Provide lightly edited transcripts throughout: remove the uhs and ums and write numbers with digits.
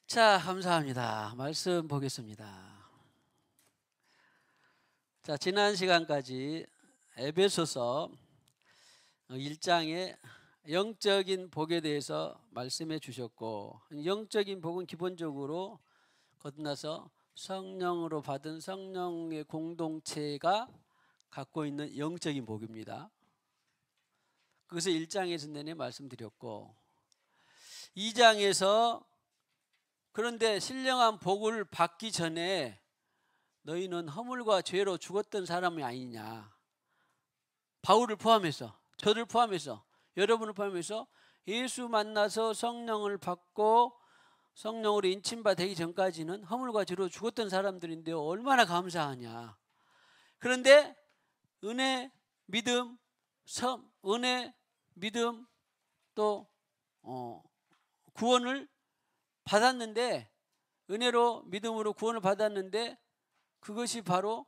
자, 감사합니다. 말씀 보겠습니다. 자, 지난 시간까지 에베소서 1장의 영적인 복에 대해서 말씀해 주셨고, 영적인 복은 기본적으로 거듭나서 성령으로 받은 성령의 공동체가 갖고 있는 영적인 복입니다. 그것을 1장에서 내내 말씀드렸고, 2장에서 그런데 신령한 복을 받기 전에 너희는 허물과 죄로 죽었던 사람이 아니냐. 바울을 포함해서, 저를 포함해서, 여러분을 포함해서 예수 만나서 성령을 받고 성령으로 인침바 되기 전까지는 허물과 죄로 죽었던 사람들인데 얼마나 감사하냐. 그런데 은혜, 믿음, 은혜, 믿음 또 구원을 받았는데, 은혜로 믿음으로 구원을 받았는데 그것이 바로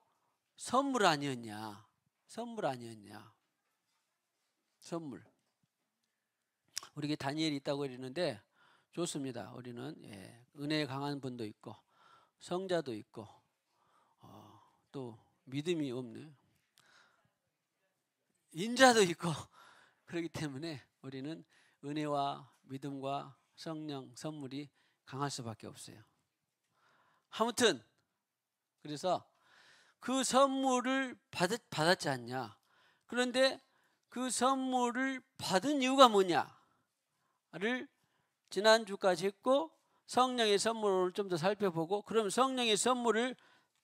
선물 아니었냐. 선물 아니었냐. 선물. 우리에게 다니엘이 있다고 그러는데 좋습니다. 우리는 은혜에 강한 분도 있고 성자도 있고 또 믿음이 없는 인자도 있고 그렇기 때문에 우리는 은혜와 믿음과 성령 선물이 강할 수밖에 없어요. 아무튼 그래서 그 선물을 받았지 않냐. 그런데 그 선물을 받은 이유가 뭐냐를 지난주까지 했고, 성령의 선물을 좀 더 살펴보고, 그럼 성령의 선물을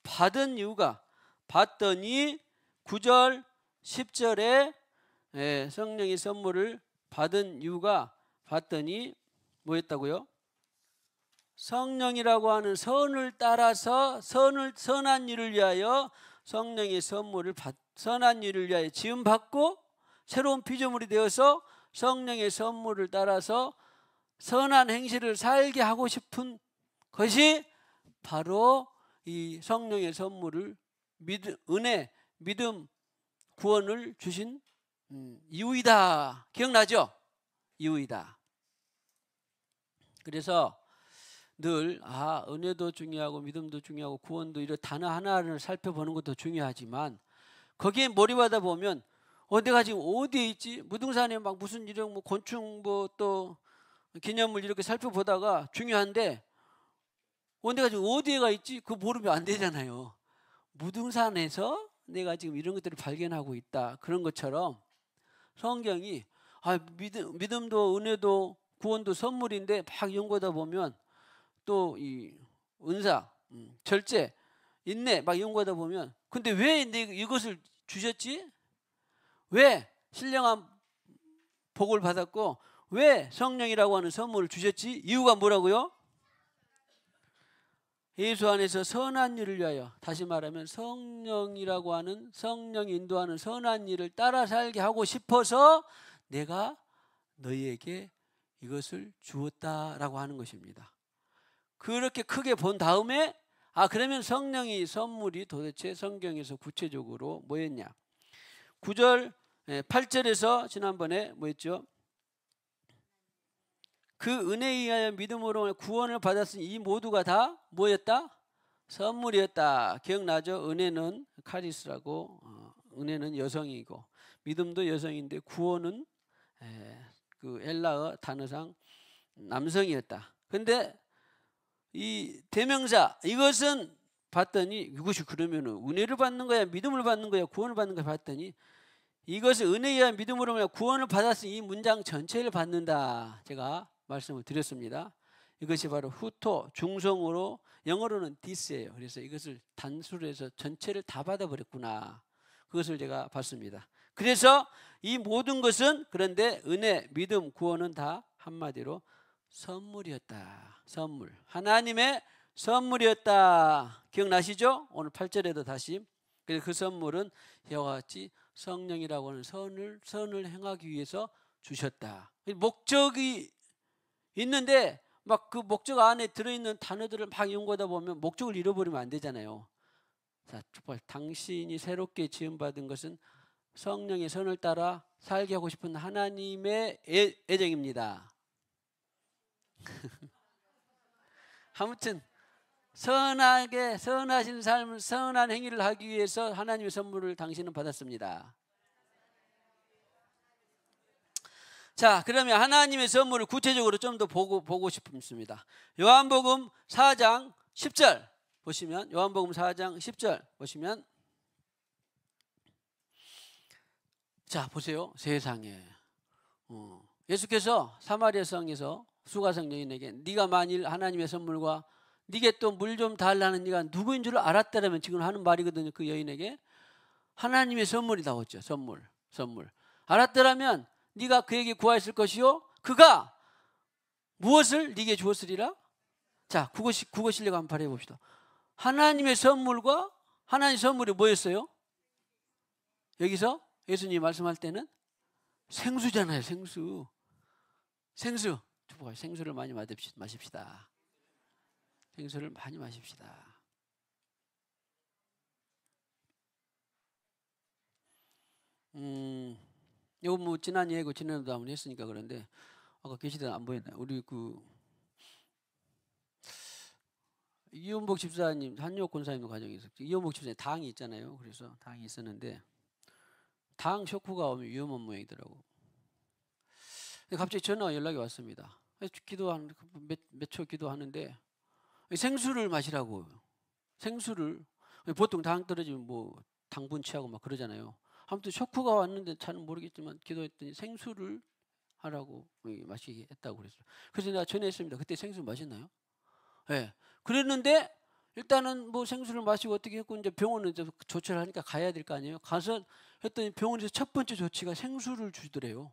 받은 이유가, 받더니 9절 10절에 성령의 선물을 받은 이유가 받더니 뭐였다고요? 성령이라고 하는 선을 따라서 선한 일을 위하여 성령의 선물을 선한 일을 위하여 지음받고 새로운 피조물이 되어서 성령의 선물을 따라서 선한 행실을 살게 하고 싶은 것이 바로 이 성령의 선물을 은혜, 믿음, 구원을 주신 이유이다. 기억나죠? 이유이다. 그래서 늘 은혜도 중요하고 믿음도 중요하고 구원도 이런 단어 하나를 살펴보는 것도 중요하지만 거기에 몰입하다 보면 내가 지금 어디에 있지? 무등산에 막 무슨 이런 뭐 곤충 뭐 또 기념물 이렇게 살펴보다가 중요한데 내가 지금 어디에가 있지? 그거 모르면 안 되잖아요. 무등산에서 내가 지금 이런 것들을 발견하고 있다. 그런 것처럼 성경이 믿음도 은혜도 구원도 선물인데 막 연구하다 보면 또 이 은사, 절제, 인내 막 연구하다 보면 근데 왜 이것을 주셨지? 왜 신령한 복을 받았고 왜 성령이라고 하는 선물을 주셨지? 이유가 뭐라고요? 예수 안에서 선한 일을 위하여, 다시 말하면 성령이라고 하는 성령이 인도하는 선한 일을 따라 살게 하고 싶어서 내가 너희에게 이것을 주었다라고 하는 것입니다. 그렇게 크게 본 다음에 그러면 성령의 선물이 도대체 성경에서 구체적으로 뭐였냐. 9절 8절에서 지난번에 뭐였죠? 그 은혜에 의하여 믿음으로 구원을 받았으니 이 모두가 다 뭐였다? 선물이었다. 기억나죠? 은혜는 카리스라고, 은혜는 여성이고 믿음도 여성인데 구원은 그 헬라어 단어상 남성이었다. 근데 이 대명사 이것은 봤더니 이것이 그러면 은혜를 받는 거야 믿음을 받는 거야 구원을 받는 거야 봤더니 이것을 은혜에 의한 믿음으로 구원을 받았으니 이 문장 전체를 받는다. 제가 말씀을 드렸습니다. 이것이 바로 후토 중성으로 영어로는 this예요. 그래서 이것을 단수로 해서 전체를 다 받아버렸구나. 그것을 제가 봤습니다. 그래서 이 모든 것은 그런데 은혜, 믿음, 구원은 다 한마디로 선물이었다. 선물. 하나님의 선물이었다. 기억나시죠? 오늘 8절에도 다시. 그래서 그 선물은 이와 같이 성령이라고 하는 선을 행하기 위해서 주셨다. 목적이 있는데 막 그 목적 안에 들어있는 단어들을 막 연구하다 보면 목적을 잃어버리면 안 되잖아요. 자, 당신이 새롭게 지음받은 것은 성령의 선을 따라 살게 하고 싶은 하나님의 애정입니다. 아무튼 선하게 선하신 삶을 선한 행위를 하기 위해서 하나님의 선물을 당신은 받았습니다. 자, 그러면 하나님의 선물을 구체적으로 좀 더 보고 싶습니다. 요한복음 4장 10절 보시면, 요한복음 4장 10절 보시면, 자 보세요. 세상에 예수께서 사마리아 성에서 수가성 여인에게 네가 만일 하나님의 선물과 네게 또 물 좀 달라는 네가 누구인 줄 알았다라면, 지금 하는 말이거든요. 그 여인에게 하나님의 선물이 나왔죠. 선물 알았더라면 네가 그에게 구하였을 것이요 그가 무엇을 네게 주었으리라. 자, 국어 실력 한번 발휘해 봅시다. 하나님의 선물과 하나님의 선물이 뭐였어요? 여기서 예수님이 말씀할 때는 생수잖아요. 생수. 생수를 많이 마십시다. 생수를 많이 마십시다. 이거 뭐 지난 예고 지난해도 한번 했으니까 그런데 아까 계시던 안 보였나? 우리 그 이원복 집사님, 한유옥 권사님도 가정에 있었죠. 이원복 집사님 당이 있잖아요. 그래서 당이 있었는데 당 쇼크가 오면 위험한 모양이더라고. 근데 갑자기 전화 연락이 왔습니다. 몇 초 기도하는데 생수를 마시라고. 생수를 보통 당 떨어지면 뭐 당분 취하고 막 그러잖아요. 아무튼 쇼크가 왔는데 잘 모르겠지만 기도했더니 생수를 하라고 마시게 했다고 그랬어요. 그래서 내가 전화했습니다. 그때 생수 마셨나요? 네. 그랬는데 일단은 뭐 생수를 마시고 어떻게 했고 이제 병원은 이제 조치를 하니까 가야 될 거 아니에요. 가서 했더니 병원에서 첫 번째 조치가 생수를 주더래요.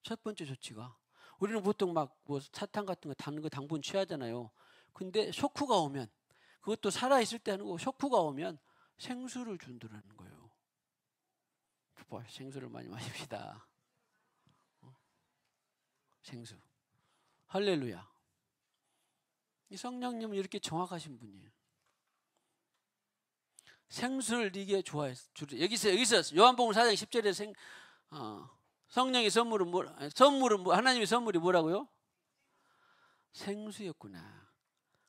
첫 번째 조치가. 우리는 보통 막 뭐 사탕 같은 거 단 거 당분 취하잖아요. 근데 쇼크가 오면, 그것도 살아 있을 때 하는 거, 쇼크가 오면 생수를 준다는 거예요. 생수를 많이 마십시다. 생수. 할렐루야. 이 성령님은 이렇게 정확하신 분이에요. 생수를 네게 좋아했어. 여기서 요한복음 4장 10절에 성령의 선물은 하나님의 선물이 뭐라고요? 생수였구나.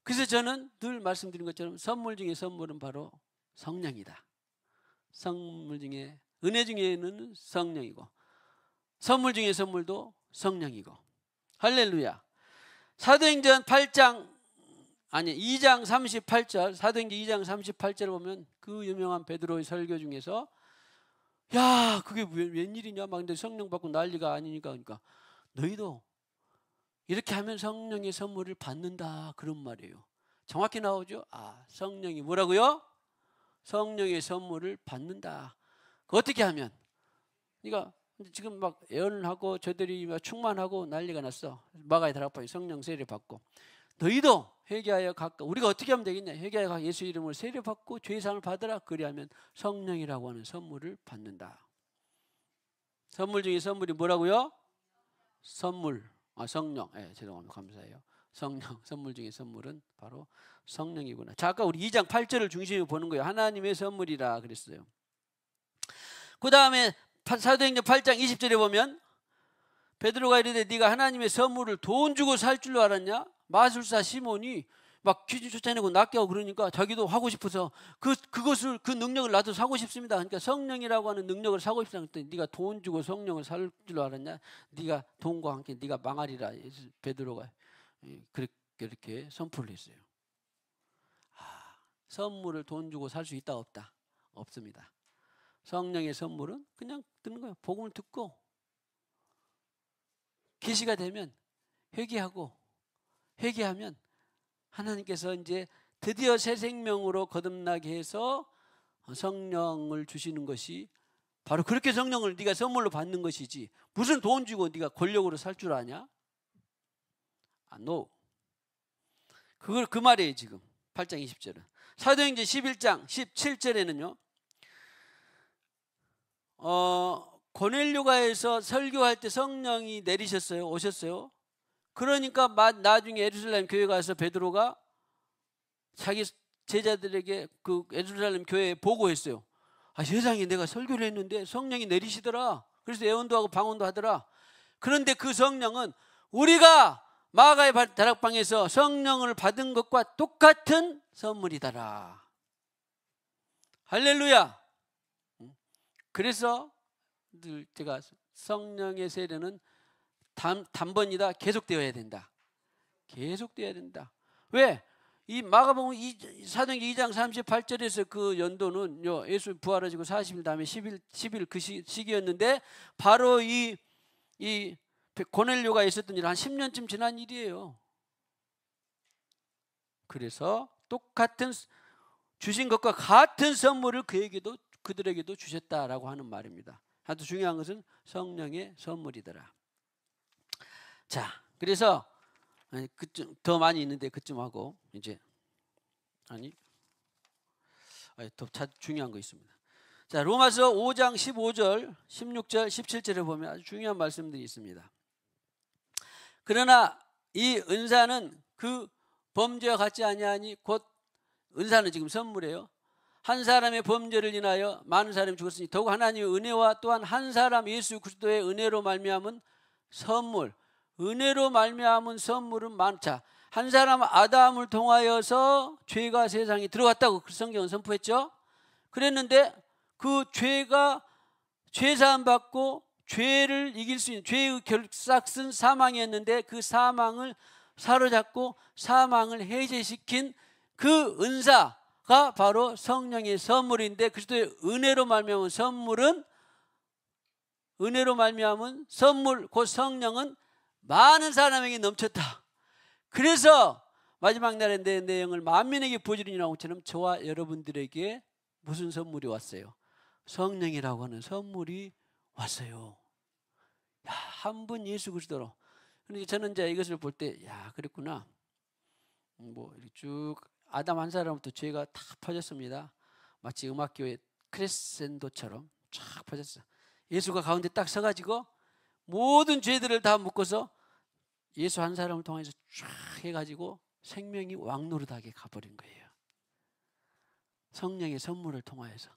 그래서 저는 늘 말씀드린 것처럼 선물 중에 선물은 바로 성령이다. 선물 중에, 은혜 중에는 성령이고 선물 중에 선물도 성령이고. 할렐루야. 사도행전 2장 38절, 사도행전 2장 38절 보면 그 유명한 베드로의 설교 중에서 야, 그게 웬일이냐 막, 근데 성령 받고 난리가 아니니까, 그러니까 너희도 이렇게 하면 성령의 선물을 받는다, 그런 말이에요. 정확히 나오죠. 성령이 뭐라고요? 성령의 선물을 받는다. 어떻게 하면? 그러니까 지금 막 예언하고 저들이 막 충만하고 난리가 났어. 마가의 다락방에 성령 세례 받고. 너희도 회개하여 각각, 우리가 어떻게 하면 되겠냐? 회개하여 각각 예수 이름으로 세례 받고 죄사함을 받으라. 그리하면 성령이라고 하는 선물을 받는다. 선물 중에 선물이 뭐라고요? 성령. 죄송합니다. 감사해요. 성령. 선물 중에 선물은 바로 성령이구나. 자, 아까 우리 2장 8절을 중심으로 보는 거예요. 하나님의 선물이라 그랬어요. 그 다음에 사도행전 8장 20절에 보면 베드로가 이르되 네가 하나님의 선물을 돈 주고 살 줄로 알았냐? 마술사 시몬이 막 귀신 쫓아내고 낫게 하고 그러니까 자기도 하고 싶어서 그 능력을 나도 사고 싶습니다. 그러니까 성령이라고 하는 능력을 사고 싶다 했더니 네가 돈 주고 성령을 살 줄로 알았냐? 네가 돈과 함께 네가 망하리라. 베드로가 그렇게 선포를 했어요. 선물을 돈 주고 살 수 있다 없다? 없습니다. 성령의 선물은 그냥 듣는 거예요. 복음을 듣고 계시가 되면 회개하면 하나님께서 이제 드디어 새 생명으로 거듭나게 해서 성령을 주시는 것이 바로 그렇게 성령을 네가 선물로 받는 것이지, 무슨 돈 주고 네가 권력으로 살 줄 아냐? No. 그 말이에요. 지금 8장 20절은. 사도행전 11장 17절에는요 고넬료가에서 설교할 때 성령이 내리셨어요. 오셨어요. 그러니까 나중에 예루살렘 교회 가서 베드로가 자기 제자들에게 그 예루살렘 교회에 보고했어요. 세상에 내가 설교를 했는데 성령이 내리시더라. 그래서 예언도 하고 방언도 하더라. 그런데 그 성령은 우리가 마가의 다락방에서 성령을 받은 것과 똑같은 선물이더라. 할렐루야. 그래서 늘 제가 성령의 세례는 단번이다. 계속되어야 된다. 계속되어야 된다. 왜? 이 마가복음 사도행전 2장 38절에서 그 연도는 예수 부활하시고 40일 다음에 10일 그 시기였는데 바로 이 고넬료가 있었던 일 한 10년쯤 지난 일이에요. 그래서 똑같은 주신 것과 같은 선물을 그들에게도 주셨다라고 하는 말입니다. 아주 중요한 것은 성령의 선물이더라. 자, 그래서 그쯤 더 많이 있는데 그쯤 하고 이제 더 중요한 거 있습니다. 자, 로마서 5장 15절, 16절, 17절에 보면 아주 중요한 말씀들이 있습니다. 그러나 이 은사는 그 범죄와 같지 아니하니 곧 은사는 지금 선물이에요. 한 사람의 범죄를 인하여 많은 사람이 죽었으니 더욱 하나님의 은혜와 또한 한 사람 예수 그리스도의 은혜로 말미암은 선물. 은혜로 말미암은 선물은 많자. 한 사람 아담을 통하여서 죄가 세상에 들어왔다고 성경은 선포했죠. 그랬는데 그 죄가 죄사함 받고 죄를 이길 수 있는 죄의 결삭은 사망이었는데 그 사망을 사로잡고 사망을 해제시킨 그 은사가 바로 성령의 선물인데 그리스도의 은혜로 말미암은 선물은 선물 곧 성령은 많은 사람에게 넘쳤다. 그래서 마지막 날의 내 내용을 만민에게 보여주리라는 것처럼 저와 여러분들에게 무슨 선물이 왔어요? 성령이라고 하는 선물이 왔어요. 한 분 예수 그리스도로. 그러니까 저는 이제 이것을 볼 때 그랬구나. 뭐 이렇게 쭉 아담 한 사람부터 죄가 다 퍼졌습니다. 마치 음악교회 크레센도처럼 쫙 퍼졌어. 예수가 가운데 딱 서가지고 모든 죄들을 다 묶어서 예수 한 사람을 통해서 쫙 해가지고 생명이 왕노릇하게 가버린 거예요. 성령의 선물을 통하여서.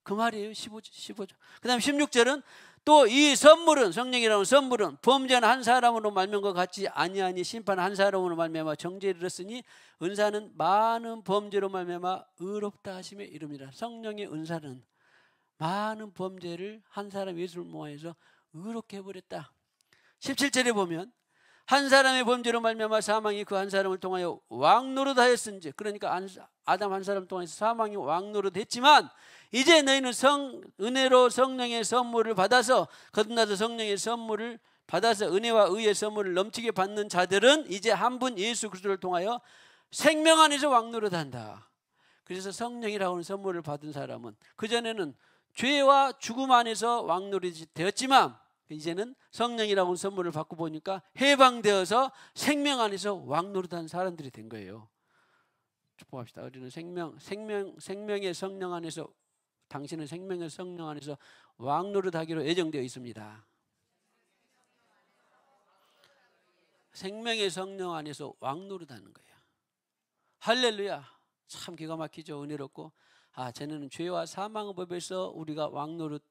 그 말이에요. 15절. 그 다음에 16절은 또 이 선물은 성령이라는 선물은 범죄한 한 사람으로 말미암은 것 같지 아니하니 심판 한 사람으로 말미암아 정죄를 이뤘으니 은사는 많은 범죄로 말미암아 의롭다 하심에 이릅니다. 성령의 은사는 많은 범죄를 한 사람 예수를 모아서 의롭게 해버렸다. 17절에 보면 한 사람의 범죄로 말미암아 사망이 그 한 사람을 통하여 왕노릇하였은지 그러니까 아담 한 사람 통해서 사망이 왕노릇했지만 이제 너희는 은혜로 성령의 선물을 받아서 거듭나서 성령의 선물을 받아서 은혜와 의의 선물을 넘치게 받는 자들은 이제 한 분 예수 그리스도를 통하여 생명 안에서 왕노릇한다. 그래서 성령이라고 하는 선물을 받은 사람은 그전에는 죄와 죽음 안에서 왕노릇이 되었지만 이제는 성령이라고 하는 선물을 받고 보니까 해방되어서 생명 안에서 왕노릇한 사람들이 된 거예요. 축복합시다. 우리는 생명의 성령 안에서 당신은 생명의 성령 안에서 왕노릇하기로 예정되어 있습니다. 생명의 성령 안에서 왕노릇하는 거예요. 할렐루야. 참 기가 막히죠. 은혜롭고 쟤네는 죄와 사망의 법에서 우리가 왕노릇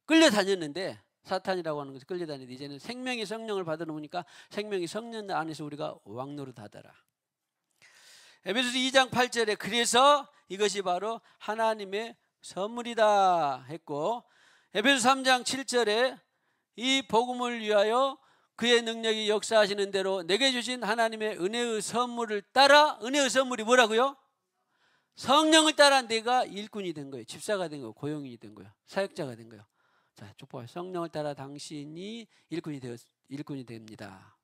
끌려다녔는데 사탄이라고 하는 것이 끌려다니는데 이제는 생명의 성령을 받아놓으니까 생명의 성령 안에서 우리가 왕노릇하더라. 에베소서 2장 8절에 그래서 이것이 바로 하나님의 선물이다 했고 에베소서 3장 7절에 이 복음을 위하여 그의 능력이 역사하시는 대로 내게 주신 하나님의 은혜의 선물을 따라 은혜의 선물이 뭐라고요? 성령을 따라 내가 일꾼이 된 거예요. 집사가 된 거예요. 고용인이 된 거예요. 사역자가 된 거예요. 자, 축복하세요. 성령을 따라 당신이 일꾼이 됩니다.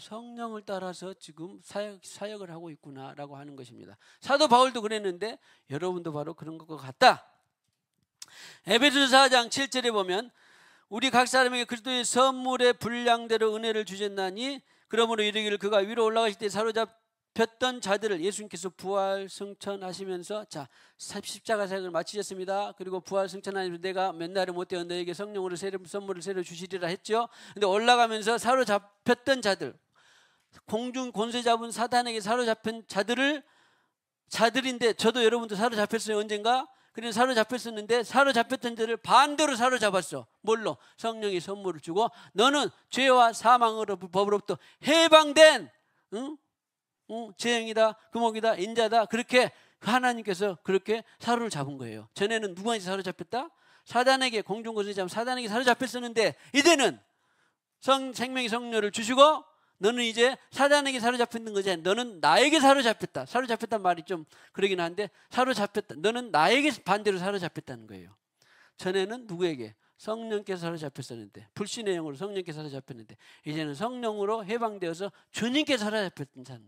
성령을 따라서 지금 사역을 하고 있구나라고 하는 것입니다. 사도 바울도 그랬는데 여러분도 바로 그런 것과 같다. 에베소서 4장 7절에 보면 우리 각 사람에게 그리스도의 선물의 분량대로 은혜를 주셨나니 그러므로 이르기를 그가 위로 올라가실 때 사로잡혔던 자들을 예수님께서 부활 승천하시면서 자 십자가 사역을 마치셨습니다. 그리고 부활 승천하시면서 내가 몇 날을 못 되어 너에게 성령으로 선물을 새로 주시리라 했죠. 근데 올라가면서 사로잡혔던 자들 공중 권세 잡은 사단에게 사로잡힌 자들인데 저도 여러분도 사로잡혔어요. 언젠가 그래서 사로잡혔었는데 사로잡혔던 자를 반대로 사로잡았어. 뭘로? 성령의 선물을 주고 너는 죄와 사망으로 법으로부터 해방된 재앙이다, 금옥이다, 인자다. 그렇게 하나님께서 그렇게 사로를 잡은 거예요. 전에는 누구한테 사로잡혔다? 사단에게, 공중권세자 사단에게 사로잡혔었는데 이제는 생명의 성령을 주시고 너는 이제 사단에게 사로잡혔는 거지. 너는 나에게 사로잡혔다. 사로잡혔단 말이 좀 그러긴 한데 사로잡혔다. 너는 나에게 반대로 사로잡혔다는 거예요. 전에는 누구에게? 성령께서 사로잡혔었는데, 불신의 영으로 성령께서 사로잡혔는데 이제는 성령으로 해방되어서 주님께서 사로잡혔던 사람.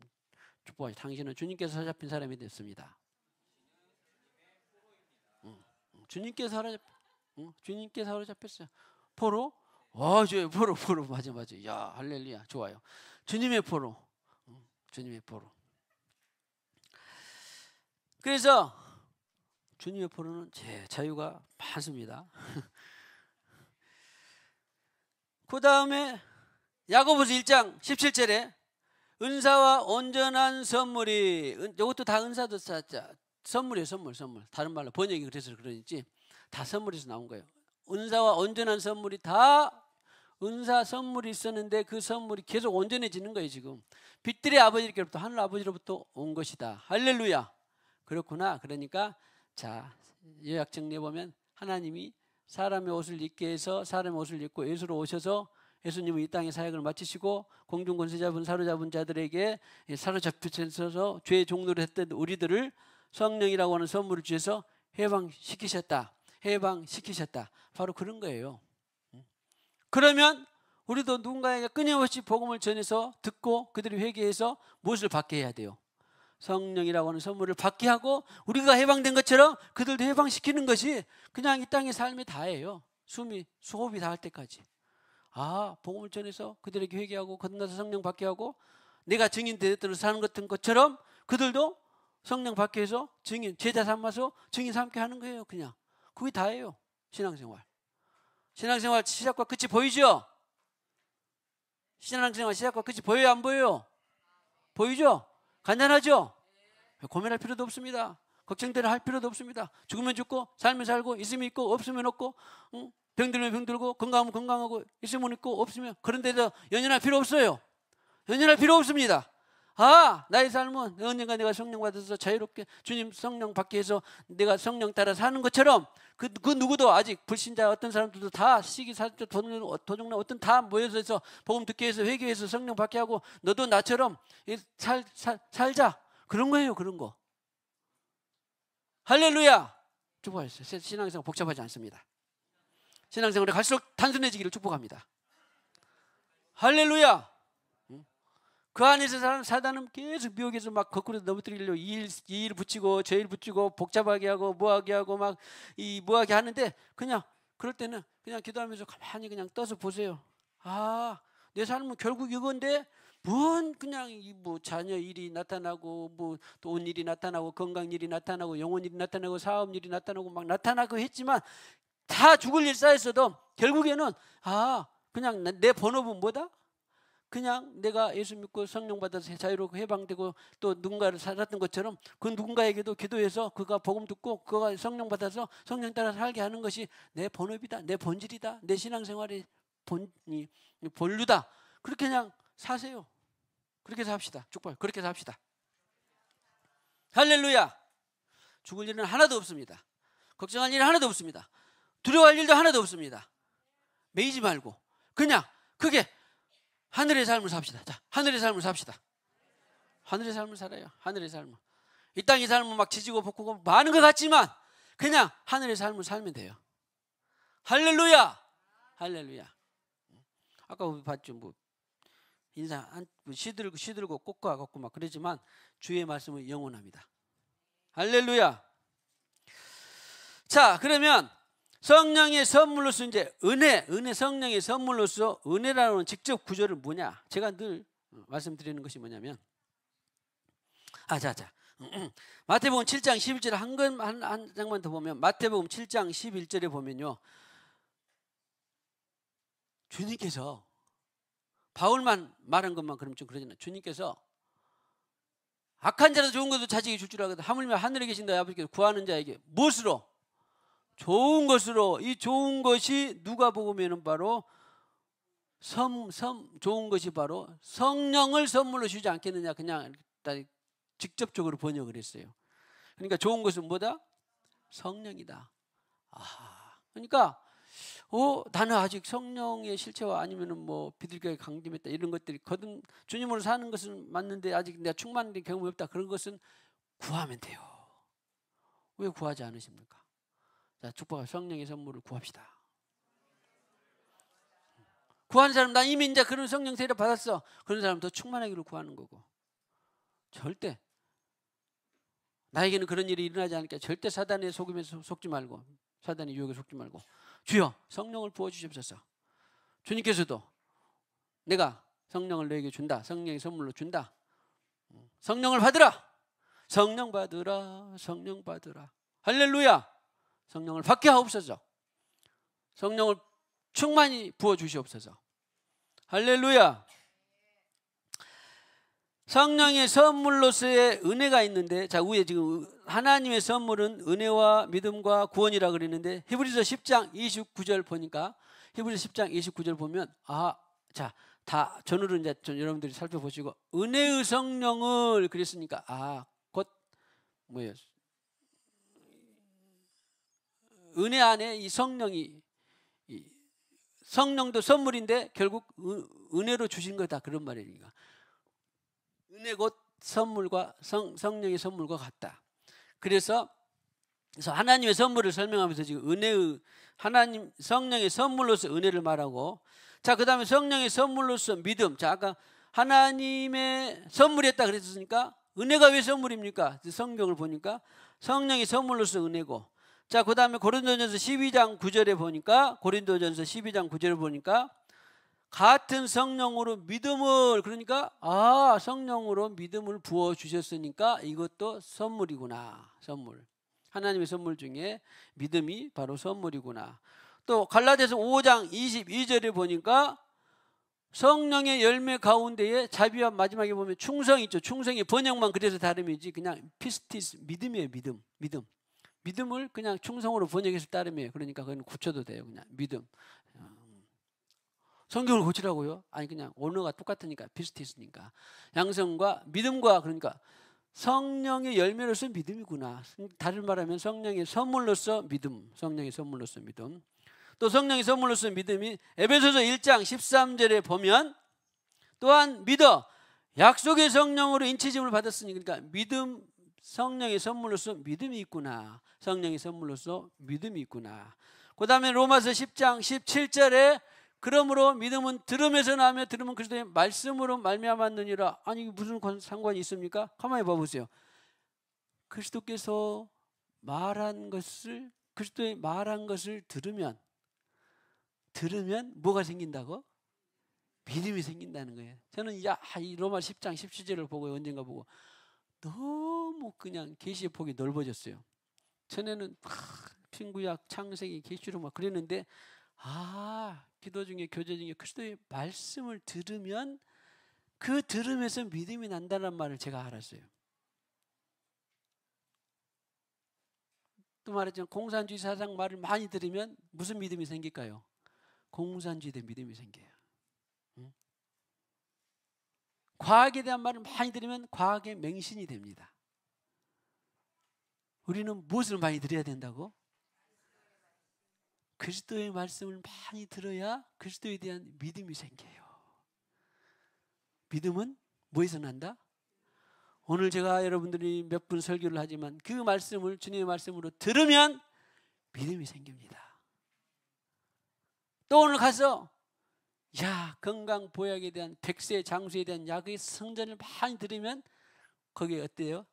당신은 주님께서 사로잡힌 사람이 됐습니다. 주님께서 사로잡혔어요. 포로? 포로 맞아. 야, 할렐루야, 좋아요. 주님의 포로, 주님의 포로. 그래서 주님의 포로는 제 자유가 많습니다. 그 다음에 야고보서 1장 17절에 은사와 온전한 선물이, 이것도 다 은사도 선물이에요. 선물. 다른 말로 번역이 그래서 그러는지 다 선물에서 나온 거예요. 은사와 온전한 선물이 다 은사 선물이 있었는데 그 선물이 계속 온전해지는 거예요. 지금 빛들의 아버지로부터, 하늘 아버지로부터 온 것이다. 할렐루야. 그렇구나. 그러니까 자, 요약 정리해 보면 하나님이 사람의 옷을 입게 해서 사람의 옷을 입고 예수로 오셔서 예수님은 이 땅의 사역을 마치시고 공중권세잡은 사로잡은 자들에게 사로잡혀서 죄의 종노를 했던 우리들을 성령이라고 하는 선물을 주셔서 해방시키셨다. 바로 그런 거예요. 그러면 우리도 누군가에게 끊임없이 복음을 전해서 듣고 그들이 회개해서 무엇을 받게 해야 돼요? 성령이라고 하는 선물을 받게 하고 우리가 해방된 것처럼 그들도 해방시키는 것이 그냥 이 땅의 삶이 다예요. 수호흡이 다 할 때까지. 복음을 전해서 그들에게 회개하고 건너서 성령 받게 하고 내가 증인 되도록 사는 것처럼 그들도 성령 받게 해서 증인, 제자 삼아서 증인 삼게 하는 거예요. 그냥 그게 다예요. 신앙생활 시작과 끝이 보이죠? 신앙생활 시작과 끝이 보여요, 안 보여요? 보이죠? 간단하죠? 고민할 필요도 없습니다. 걱정대로 할 필요도 없습니다. 죽으면 죽고 살면 살고 있으면 있고 없으면 없고 병들면 병들고 건강하면 건강하고 있으면 있고 없으면 그런 데서 연연할 필요 없어요. 연연할 필요 없습니다. 나의 삶은 언젠가 내가 성령 받아서 자유롭게 주님 성령 받게 해서 내가 성령 따라 사는 것처럼 그 누구도 아직 불신자 어떤 사람들도 다 시기사적 도둑놈 어떤 다 모여서 해서 복음 듣게 해서 회개해서 성령 받게 하고 너도 나처럼 살자. 그런 거예요. 그런 거. 할렐루야. 축복하셨어요. 신앙생활 복잡하지 않습니다. 신앙생활에 갈수록 단순해지기를 축복합니다. 할렐루야. 그 안에서 사단은 계속 미혹해서 막 거꾸로 넘어뜨리려고 이 일 붙이고 저 일 붙이고 복잡하게 하고 뭐하게 하고 막 뭐하게 하는데 그냥 그럴 때는 그냥 기도하면서 가만히 그냥 떠서 보세요. 내 삶은 결국 이건데 뭔 그냥 뭐 자녀 일이 나타나고 뭐 돈 일이 나타나고 건강 일이 나타나고 영혼 일이 나타나고 사업 일이 나타나고 막 나타나고 했지만 다 죽을 일 쌓였어도 결국에는 그냥 내 본업은 뭐다? 그냥 내가 예수 믿고 성령 받아서 자유롭고 해방되고 또 누군가를 살았던 것처럼 그 누군가에게도 기도해서 그가 복음 듣고 그가 성령 받아서 성령 따라 살게 하는 것이 내 본업이다, 내 본질이다, 내 신앙생활의 본류다. 그렇게 그냥 사세요. 그렇게 삽시다. 축복. 그렇게 삽시다. 할렐루야. 죽을 일은 하나도 없습니다. 걱정할 일은 하나도 없습니다. 두려워할 일도 하나도 없습니다. 매이지 말고 그냥 그게 하늘의 삶을 삽시다. 자, 하늘의 삶을 삽시다. 하늘의 삶을 살아요. 하늘의 삶을. 이 땅의 삶은 막 지지고 볶고 많은 것 같지만 그냥 하늘의 삶을 살면 돼요. 할렐루야. 할렐루야. 아까 우리 봤죠. 뭐 인사 시들고 꽃과 같고 막 그러지만 주의 말씀은 영원합니다. 할렐루야. 자, 그러면 성령의 선물로서 이제 은혜 성령의 선물로서 은혜라는 직접 구조를 뭐냐? 제가 늘 말씀드리는 것이 뭐냐면 마태복음 7장 11절에 한 장만 더 보면 마태복음 7장 11절에 보면요. 주님께서 바울만 말한 것만 그러면 좀 그러잖아요. 주님께서 악한 자라도 좋은 것도 자식이 줄 줄 알거든. 하물며 하늘에 계신 너희 아버지께서 구하는 자에게 무엇으로? 좋은 것으로, 이 좋은 것이 누가 복음에는 바로 좋은 것이 바로 성령을 선물로 주지 않겠느냐, 그냥 직접적으로 번역을 했어요. 그러니까 좋은 것은 뭐다? 성령이다. 그러니까 나는 아직 성령의 실체와 아니면은 뭐 비둘기가 강림했다 이런 것들이 거듭 주님으로 사는 것은 맞는데 아직 내가 충만된 경험이 없다, 그런 것은 구하면 돼요. 왜 구하지 않으십니까? 자, 축복할 성령의 선물을 구합시다. 구하는 사람, 나 이미 이제 그런 성령 세례 받았어, 그런 사람 더 충만하기를 구하는 거고, 절대 나에게는 그런 일이 일어나지 않으니까 절대 사단의 속임에 속지 말고, 사단의 유혹에 속지 말고, 주여 성령을 부어주시옵소서. 주님께서도 내가 성령을 너에게 준다, 성령의 선물로 준다, 성령을 받으라, 성령 받으라, 성령 받으라, 할렐루야. 성령을 받게 하옵소서. 성령을 충만히 부어주시옵소서. 할렐루야. 성령의 선물로서의 은혜가 있는데, 자, 위에 지금 하나님의 선물은 은혜와 믿음과 구원이라 그랬는데, 히브리서 10장 29절 보니까, 히브리서 10장 29절 보면, 자, 다 전으로 이제 여러분들이 살펴보시고, 은혜의 성령을 그랬으니까, 곧 뭐예요? 은혜 안에 이 성령이, 성령도 선물인데 결국 은혜로 주신 거다, 그런 말이니까. 은혜 곧 선물과 성령의 선물과 같다. 그래서 하나님의 선물을 설명하면서 지금 은혜의 하나님 성령의 선물로서 은혜를 말하고, 자, 그 다음에 성령의 선물로서 믿음. 자, 아까 하나님의 선물이었다 그랬으니까 은혜가 왜 선물입니까? 성경을 보니까 성령의 선물로서 은혜고, 자, 그 다음에 고린도전서 12장 9절에 보니까, 고린도전서 12장 9절에 보니까 같은 성령으로 믿음을, 그러니까 성령으로 믿음을 부어주셨으니까 이것도 선물이구나. 선물, 하나님의 선물 중에 믿음이 바로 선물이구나. 또 갈라디아서 5장 22절에 보니까 성령의 열매 가운데에 자비와, 마지막에 보면 충성이 있죠. 충성이 번역만 그래서 다름이지 그냥 피스티스, 믿음이에요. 믿음. 믿음을 그냥 충성으로 번역해서 따름이에요. 그러니까 그건 고쳐도 돼요. 그냥 믿음. 성경을 고치라고요? 아니, 그냥 언어가 똑같으니까, 비슷했으니까. 양성과 믿음과, 그러니까 성령의 열매로서 믿음이구나. 다른 말하면 성령의 선물로서 믿음. 성령의 선물로서 믿음. 또 성령의 선물로서 믿음이 에베소서 1장 13절에 보면, 또한 믿어 약속의 성령으로 인치짐을 받았으니, 그러니까 믿음, 성령의 선물로서 믿음이 있구나. 성령의 선물로서 믿음이 있구나. 그 다음에 로마서 10장 17절에 그러므로 믿음은 들음에서 나며 들음은 그리스도의 말씀으로 말미암았느니라. 아니, 무슨 상관이 있습니까? 가만히 봐보세요. 그리스도께서 말한 것을, 그리스도의 말한 것을 들으면 뭐가 생긴다고? 믿음이 생긴다는 거예요. 저는 이 로마 10장 17절을 보고 언젠가 보고 너무 그냥 계시의 폭이 넓어졌어요. 전에는 신구약, 창세기, 계시록 막 그랬는데, 기도 중에, 교제 중에 그리스도의 말씀을 들으면 그 들음에서 믿음이 난다는 말을 제가 알았어요. 또 말했지만 공산주의 사상 말을 많이 들으면 무슨 믿음이 생길까요? 공산주의의 믿음이 생겨요. 과학에 대한 말을 많이 들으면 과학의 맹신이 됩니다. 우리는 무엇을 많이 들어야 된다고? 그리스도의 말씀을 많이 들어야 그리스도에 대한 믿음이 생겨요. 믿음은 뭐에서 난다? 오늘 제가 여러분들이 몇 분 설교를 하지만 그 말씀을 주님의 말씀으로 들으면 믿음이 생깁니다. 또 오늘 가서 건강 보약에 대한, 백세 장수에 대한 약의 성전을 많이 들으면 거기에 어때요?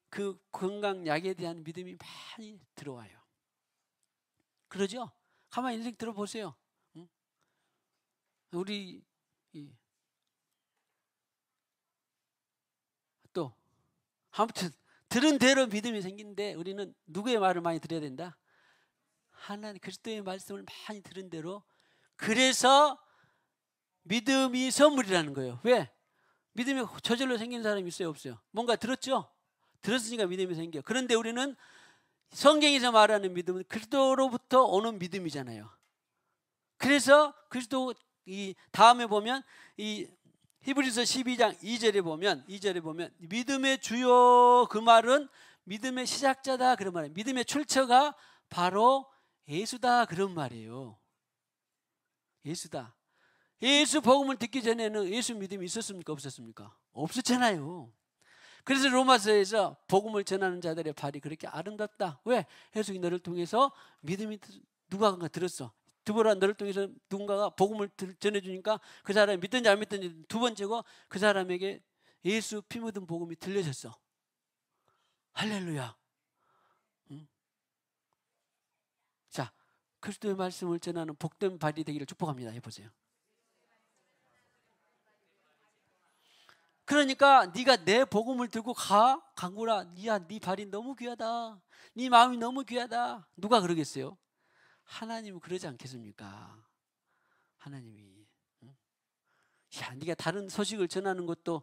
그 건강 약에 대한 믿음이 많이 들어와요. 그러죠? 가만히 인생 들어보세요. 우리 또 아무튼 들은 대로 믿음이 생기는데 우리는 누구의 말을 많이 들어야 된다? 하나님 그리스도의 말씀을 많이 들은 대로. 그래서 믿음이 선물이라는 거예요. 왜? 믿음이 저절로 생기는 사람이 있어요, 없어요? 뭔가 들었죠? 들었으니까 믿음이 생겨. 그런데 우리는 성경에서 말하는 믿음은 그리스도로부터 오는 믿음이잖아요. 그래서 그리스도 이 다음에 보면 이 히브리서 12장 2절에 보면 믿음의 주요 그 말은 믿음의 시작자다 그런 말이에요. 믿음의 출처가 바로 예수다 그런 말이에요. 예수다. 예수 복음을 듣기 전에는 예수 믿음이 있었습니까? 없었습니까? 없었잖아요. 그래서 로마서에서 복음을 전하는 자들의 발이 그렇게 아름답다. 왜? 예수가 너를 통해서 믿음이 누가 들었어. 드보라 너를 통해서 누군가가 복음을 전해주니까 그 사람이 믿든지 안 믿든지 두 번째고 그 사람에게 예수 피 묻은 복음이 들려졌어. 할렐루야. 자, 그리스도의 말씀을 전하는 복된 발이 되기를 축복합니다. 해보세요. 그러니까 네가 내 복음을 들고 강구라. 네 발이 너무 귀하다. 네 마음이 너무 귀하다. 누가 그러겠어요? 하나님은 그러지 않겠습니까? 하나님이. 야, 네가 다른 소식을 전하는 것도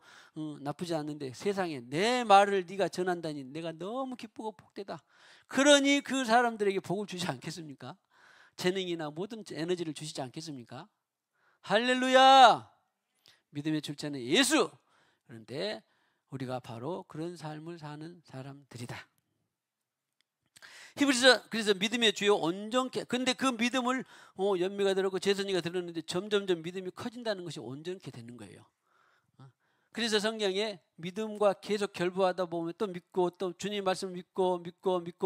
나쁘지 않는데 세상에 내 말을 네가 전한다니 내가 너무 기쁘고 복되다. 그러니 그 사람들에게 복을 주지 않겠습니까? 재능이나 모든 에너지를 주시지 않겠습니까? 할렐루야. 믿음의 출처는 예수. 그런데 우리가 바로 그런 삶을 사는 사람들이다. 히브리서 그래서 믿음의 주요 온전케. 근데 그 믿음을 연미가 들었고 제선이가 들었는데 점점점 믿음이 커진다는 것이 온전케 되는 거예요. 그래서 성경에 믿음과 계속 결부하다 보면 또 믿고 또 주님 말씀 믿고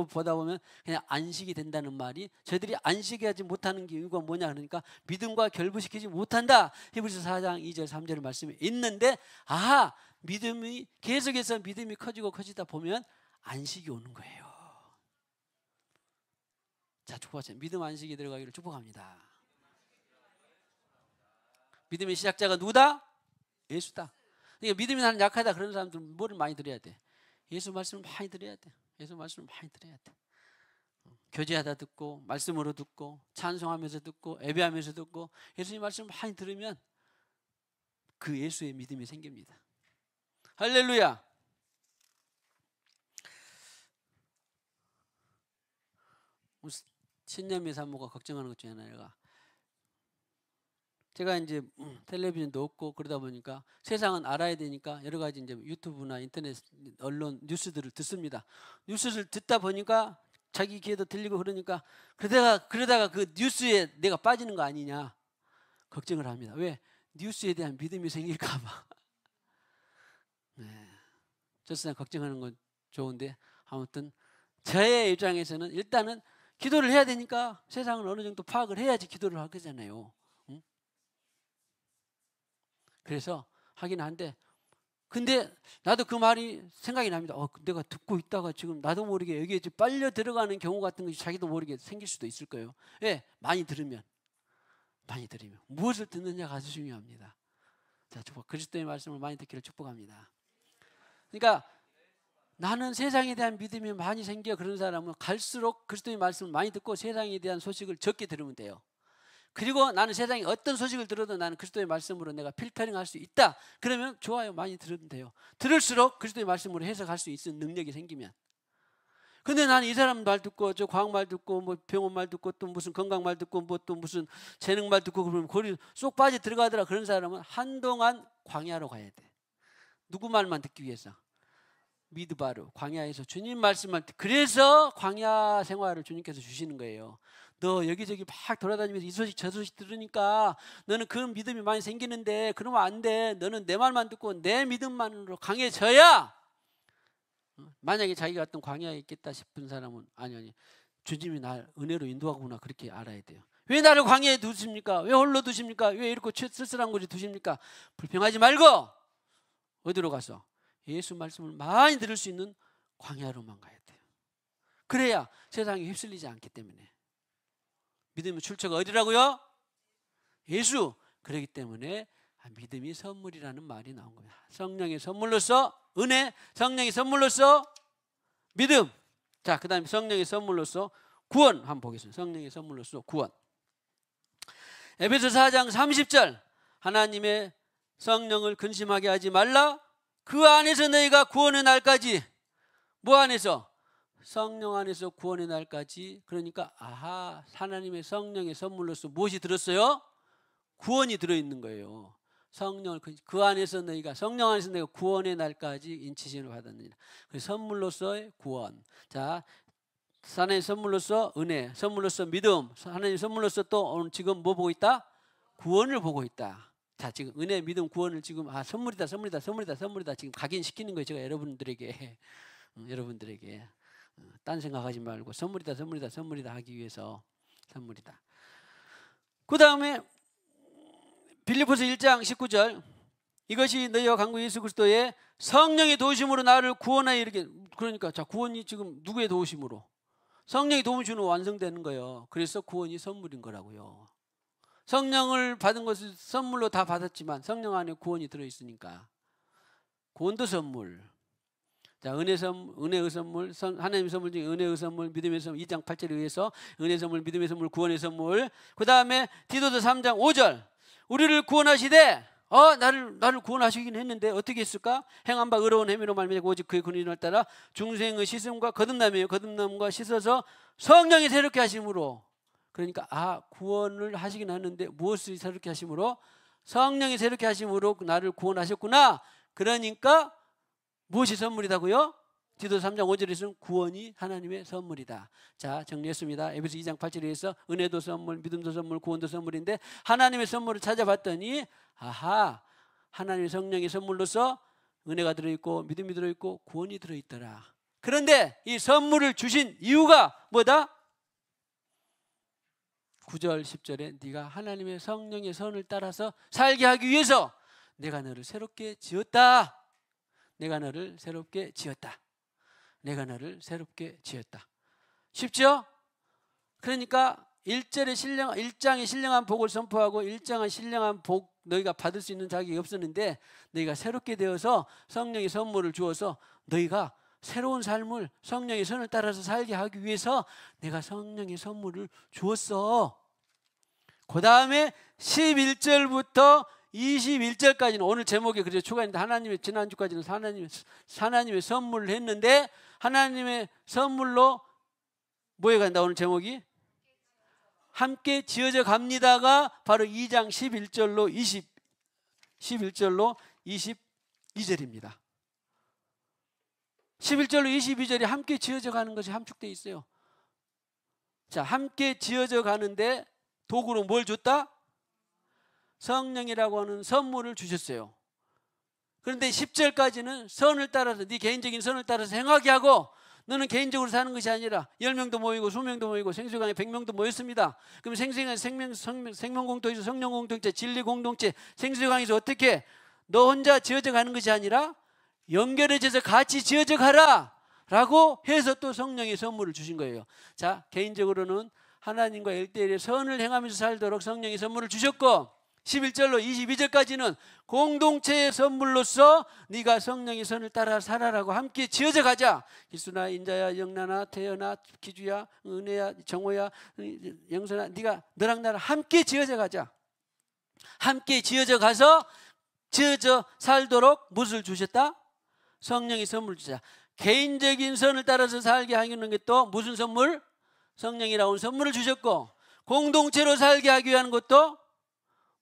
보다 보면 그냥 안식이 된다는 말이 저희들이 안식하지 못하는 이유가 뭐냐 그러니까 믿음과 결부시키지 못한다. 히브리서 4장 2절 3절 말씀이 있는데 믿음이 계속해서 믿음이 커지다 보면 안식이 오는 거예요. 자, 축복하세요. 믿음 안식이 들어가기를 축복합니다. 믿음의 시작자가 누구다? 예수다. 그러니까 믿음이 나는 약하다 그런 사람들은 뭐를 많이 들어야 돼? 예수 말씀을 많이 들어야 돼. 예수 말씀을 많이 들어야 돼. 교제하다 듣고 말씀으로 듣고 찬송하면서 듣고 예배하면서 듣고 예수님 말씀을 많이 들으면 그 예수의 믿음이 생깁니다. 할렐루야. 신념의 산모가 걱정하는 것 중에 하나가 제가 이제 텔레비전도 없고 그러다 보니까 세상은 알아야 되니까 여러 가지 이제 유튜브나 인터넷 언론 뉴스들을 듣습니다. 뉴스를 듣다 보니까 자기 귀에도 들리고 그러니까 그러다가 그 뉴스에 내가 빠지는 거 아니냐 걱정을 합니다. 왜? 뉴스에 대한 믿음이 생길까 봐. 네. 저스나 걱정하는 건 좋은데 아무튼 저의 입장에서는 일단은 기도를 해야 되니까 세상을 어느 정도 파악을 해야지 기도를 하겠잖아요. 그래서 하긴 한데 근데 나도 그 말이 생각이 납니다. 내가 듣고 있다가 지금 나도 모르게 여기에 빨려 들어가는 경우 같은 것이 자기도 모르게 생길 수도 있을 거예요. 예, 많이 들으면 무엇을 듣느냐가 아주 중요합니다. 자, 축복. 그리스도의 말씀을 많이 듣기를 축복합니다. 그러니까 나는 세상에 대한 믿음이 많이 생겨 그런 사람은 갈수록 그리스도의 말씀을 많이 듣고 세상에 대한 소식을 적게 들으면 돼요. 그리고 나는 세상에 어떤 소식을 들어도 나는 그리스도의 말씀으로 내가 필터링 할 수 있다. 그러면 좋아요. 많이 들으면 돼요. 들을수록 그리스도의 말씀으로 해석할 수 있는 능력이 생기면. 근데 나는 이 사람 말 듣고 저 과학 말 듣고 뭐 병원 말 듣고 또 무슨 건강 말 듣고 뭐 또 무슨 재능 말 듣고 그러면 거기 쏙 빠져 들어가더라. 그런 사람은 한동안 광야로 가야 돼. 누구 말만 듣기 위해서? 미드바르 광야에서 주님 말씀을 그래서 광야 생활을 주님께서 주시는 거예요. 너 여기저기 막 돌아다니면서 이 소식 저 소식 들으니까 너는 그런 믿음이 많이 생기는데 그러면 안 돼. 너는 내 말만 듣고 내 믿음만으로 강해져야. 만약에 자기가 어떤 광야에 있겠다 싶은 사람은 아니 주님이 날 은혜로 인도하구나 그렇게 알아야 돼요. 왜 나를 광야에 두십니까? 왜 홀로 두십니까? 왜 이렇게 쓸쓸한 곳에 두십니까? 불평하지 말고 어디로 가서 예수 말씀을 많이 들을 수 있는 광야로만 가야 돼요. 그래야 세상에 휩쓸리지 않기 때문에. 믿음의 출처가 어디라고요? 예수. 그렇기 때문에 믿음이 선물이라는 말이 나온 겁니다. 성령의 선물로서 은혜, 성령의 선물로서 믿음. 자, 그 다음에 성령의 선물로서 구원 한번 보겠습니다. 성령의 선물로서 구원. 에베소 4장 30절 하나님의 성령을 근심하게 하지 말라. 그 안에서 너희가 구원의 날까지 뭐 안에서? 성령 안에서 구원의 날까지. 그러니까 아하, 하나님의 성령의 선물로서 무엇이 들었어요? 구원이 들어있는 거예요. 성령을 그 안에서 너희가, 성령 안에서 너희가 구원의 날까지 인치심을 받았느니라. 그 선물로서의 구원. 자, 하나님 선물로서 은혜, 선물로서 믿음, 하나님 선물로서 또 오늘 지금 뭐 보고 있다? 구원을 보고 있다. 자, 지금 은혜, 믿음, 구원을 지금 선물이다, 선물이다, 선물이다, 선물이다 지금 각인시키는 거예요. 제가 여러분들에게 여러분들에게 딴 생각하지 말고 선물이다, 선물이다, 선물이다 하기 위해서 선물이다. 그 다음에 빌립보서 1장 19절, 이것이 너희와 강구 예수 그리스도의 성령의 도우심으로 나를 구원하여 이르게. 그러니까 자, 구원이 지금 누구의 도우심으로? 성령이 도움 주는 완성되는 거예요. 그래서 구원이 선물인 거라고요. 성령을 받은 것을 선물로 다 받았지만 성령 안에 구원이 들어있으니까 구원도 선물. 자, 은혜의 선물, 하나님의 선물 중에 은혜의 선물, 믿음의 선물, 2장 8절에 의해서 은혜의 선물, 믿음의 선물, 구원의 선물. 그 다음에 디도서 3장 5절, 우리를 구원하시되 나를 구원하시긴 했는데 어떻게 했을까? 행한 바 의로운 행위로 말미암아 오직 그의 군인을 따라 중생의 씻음과 거듭남이에요. 거듭남과 씻어서 성령이 새롭게 하심으로. 그러니까 구원을 하시긴 하는데 무엇을 새롭게 하심으로? 성령이 새롭게 하심으로 나를 구원하셨구나. 그러니까 무엇이 선물이다고요? 디도서 3장 5절에서는 구원이 하나님의 선물이다. 자, 정리했습니다. 에베소 2장 8절에 의해서 은혜도 선물, 믿음도 선물, 구원도 선물인데 하나님의 선물을 찾아봤더니 하나님의 성령의 선물로서 은혜가 들어있고 믿음이 들어있고 구원이 들어있더라. 그런데 이 선물을 주신 이유가 뭐다? 9절 10절에 네가 하나님의 성령의 선을 따라서 살게 하기 위해서 내가 너를 새롭게 지었다. 내가 너를 새롭게 지었다. 내가 너를 새롭게 지었다. 쉽죠? 그러니까 1장의 신령한 복을 선포하고 1장의 신령한 복 너희가 받을 수 있는 자격이 없었는데 너희가 새롭게 되어서 성령의 선물을 주어서 너희가 새로운 삶을 성령의 선을 따라서 살게 하기 위해서 내가 성령의 선물을 주었어. 그 다음에 11절부터 21절까지는 오늘 제목에 그래서 추가했는데 하나님의, 지난주까지는 하나님의 선물을 했는데 하나님의 선물로 뭐에 간다? 오늘 제목이 함께 지어져 갑니다가 바로 2장 11절로 22절입니다. 11절로 22절이 함께 지어져 가는 것이 함축되어 있어요. 자, 함께 지어져 가는데 도구로 뭘 줬다? 성령이라고 하는 선물을 주셨어요. 그런데 10절까지는 선을 따라서 네 개인적인 선을 따라서 행하게 하고 너는 개인적으로 사는 것이 아니라 10명도 모이고 20명도 모이고 생수강에 100명도 모였습니다. 그럼 생수강에 생명공동체, 성령공동체, 진리공동체, 생수강에서 어떻게 너 혼자 지어져 가는 것이 아니라 연결해져서 같이 지어져 가라 라고 해서 또 성령의 선물을 주신 거예요. 자, 개인적으로는 하나님과 1대1의 선을 행하면서 살도록 성령의 선물을 주셨고 11절로 22절까지는 공동체의 선물로서 네가 성령의 선을 따라 살아라고 함께 지어져 가자. 기수나 인자야, 영나나, 태연아, 기주야, 은혜야, 정호야, 영선아, 네가 너랑 나랑 함께 지어져 가자. 함께 지어져 가서 지어져 살도록 무엇을 주셨다? 성령의 선물을 주자. 개인적인 선을 따라서 살게 하는 게 또 무슨 선물? 성령이라고 하는 선물을 주셨고 공동체로 살게 하기 위한 것도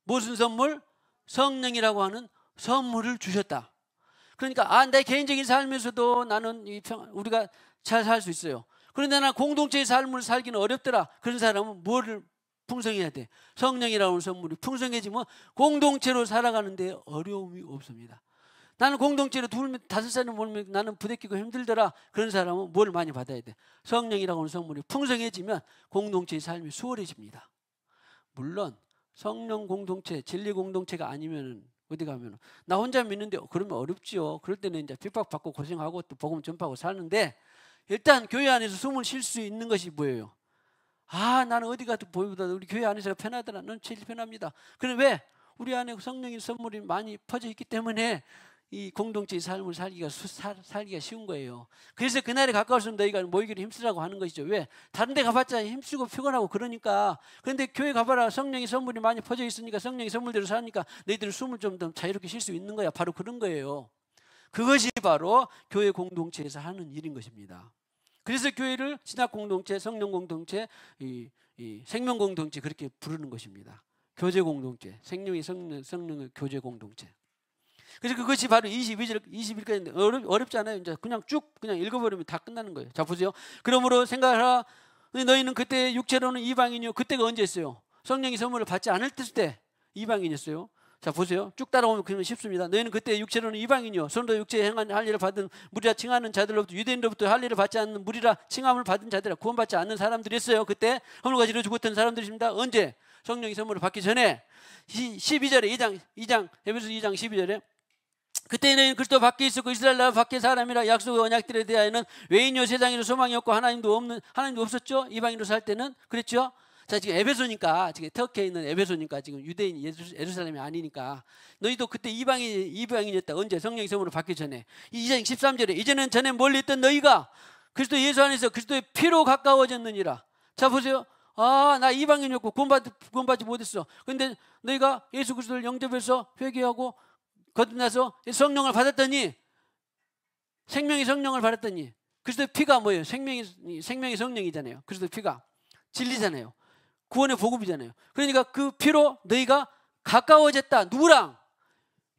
무슨 선물? 성령이라고 하는 선물을 주셨다. 그러니까 내 개인적인 삶에서도 나는 우리가 잘 살 수 있어요. 그런데 나 공동체의 삶을 살기는 어렵더라. 그런 사람은 뭐를 풍성해야 돼? 성령이라고 하는 선물이 풍성해지면 공동체로 살아가는데 어려움이 없습니다. 나는 공동체로 5사람 모이면 나는 부대끼고 힘들더라. 그런 사람은 뭘 많이 받아야 돼? 성령이라고 하는 선물이 풍성해지면 공동체의 삶이 수월해집니다. 물론 성령 공동체, 진리 공동체가 아니면 어디 가면 나 혼자 믿는데 그러면 어렵지요. 그럴 때는 이제 핍박받고 고생하고 또 복음 전파하고 사는데 일단 교회 안에서 숨을 쉴 수 있는 것이 뭐예요? 나는 어디 가도 보이보다 우리 교회 안에서가 편하더라. 넌 제일 편합니다. 그런데 왜? 우리 안에 성령의 선물이 많이 퍼져 있기 때문에 이 공동체의 삶을 살기가 쉬운 거예요. 그래서 그날에 가까울수록 너희가 모이기를 힘쓰라고 하는 것이죠. 왜? 다른 데 가봤자 힘쓰고 피곤하고 그러니까. 그런데 교회 가봐라. 성령의 선물이 많이 퍼져 있으니까 성령의 선물대로 사니까 너희들이 숨을 좀 더 자유롭게 쉴 수 있는 거야. 바로 그런 거예요. 그것이 바로 교회 공동체에서 하는 일인 것입니다. 그래서 교회를 신학 공동체, 성령 공동체, 이 생명 공동체 그렇게 부르는 것입니다. 교제 공동체, 생명이 성령의 교제 공동체. 그래서 그것이 바로 21절까지 어렵잖아요. 이제 그냥 쭉 그냥 읽어버리면 다 끝나는 거예요. 자 보세요. 그러므로 생각하라. 너희는 그때 육체로는 이방인이요. 그때가 언제였어요? 성령의 선물을 받지 않을 때 이방인이었어요. 자 보세요. 쭉 따라오면 그러면 쉽습니다. 너희는 그때 육체로는 이방인이요. 손으로 육체에 행한 할 일을 받은 무리라 칭하는 자들로부터 유대인으로부터 할 일을 받지 않는 무리라 칭함을 받은 자들이라 구원받지 않는 사람들이었어요. 그때 허물과지로 죽었던 사람들이십니다. 언제? 성령의 선물을 받기 전에 12절에 2장 에베소 2장 12절에 그때는 그리스도 밖에 있었고 이스라엘 나라 밖에 사람이라 약속의 언약들에 대하여는 외인요 세상에는 소망이 없고 하나님도 없었죠. 이방인으로 살 때는 그랬죠. 자 지금 에베소니까 지금 터키에 있는 에베소니까 지금 유대인 예루살렘이 아니니까 너희도 그때 이방인이었다. 언제? 성령의 선물을 받기 전에. 2장 13절에 이제는 전에 멀리 있던 너희가 그리스도 예수 안에서 그리스도의 피로 가까워졌느니라. 자 보세요. 나 이방인이었고 구원받지 못했어. 그런데 너희가 예수 그리스도를 영접해서 회개하고 거듭나서 성령을 받았더니 생명의 성령을 받았더니 그리스도의 피가 뭐예요? 생명의 성령이잖아요. 그리스도의 피가 진리잖아요. 구원의 복음이잖아요. 그러니까 그 피로 너희가 가까워졌다. 누구랑?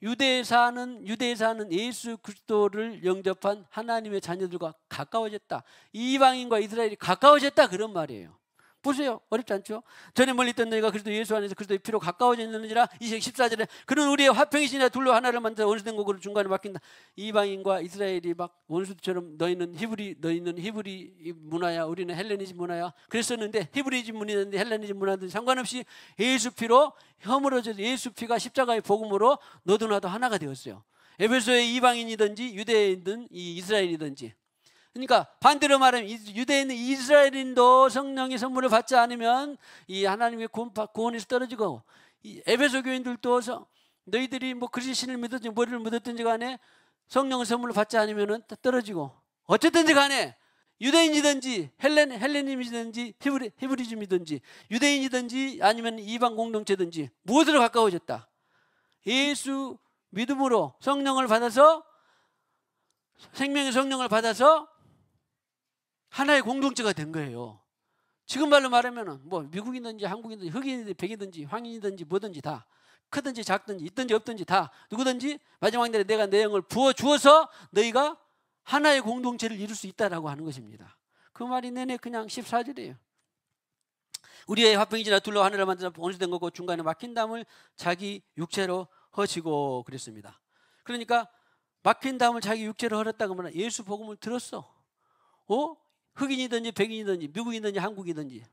유대에 사는 예수 그리스도를 영접한 하나님의 자녀들과 가까워졌다. 이방인과 이스라엘이 가까워졌다. 그런 말이에요. 보세요. 어렵지 않죠? 전에 멀리 있던 너희가 그리스도 예수 안에서 그리스도의 피로 가까워졌느니라. 14절에 그는 우리의 화평이시냐 둘로 하나를 만들어 원수된 곡으로 중간에 맡긴다. 이방인과 이스라엘이 막 원수처럼 너희는 히브리 문화야 우리는 헬레니즘 문화야 그랬었는데 히브리즘 문화든지 헬레니즘 문화든지 상관없이 예수 피로 허물어져서 예수 피가 십자가의 복음으로 너도 나도 하나가 되었어요. 에베소의 이방인이든지 유대인이든 이스라엘이든지. 그러니까 반대로 말하면 유대인 이스라엘인도 성령의 선물을 받지 않으면 이 하나님의 구원에서 떨어지고 이 에베소 교인들도 너희들이 뭐 그리스도를 믿었든지 머리를 믿었든지 간에 성령의 선물을 받지 않으면 떨어지고 어쨌든지 간에 유대인이든지 헬레니즘이든지 히브리즘이든지 유대인이든지 아니면 이방 공동체든지 무엇으로 가까워졌다? 예수 믿음으로 성령을 받아서 생명의 성령을 받아서 하나의 공동체가 된 거예요. 지금 말로 말하면 뭐 미국이든지 한국이든지 흑인이든지 백이든지 황인이든지 뭐든지 다 크든지 작든지 있든지 없든지 다 누구든지 마지막 날에 내가 내 영을 부어주어서 너희가 하나의 공동체를 이룰 수 있다라고 하는 것입니다. 그 말이 내내 그냥 14절이에요. 우리의 화평이지나 둘로 하늘을 만들어 원수된 거고 중간에 막힌 담을 자기 육체로 허시고 그랬습니다. 그러니까 막힌 담을 자기 육체로 헐었다고 하면 예수 복음을 들었어. 흑인이든지 백인이든지 미국이든지 한국이든지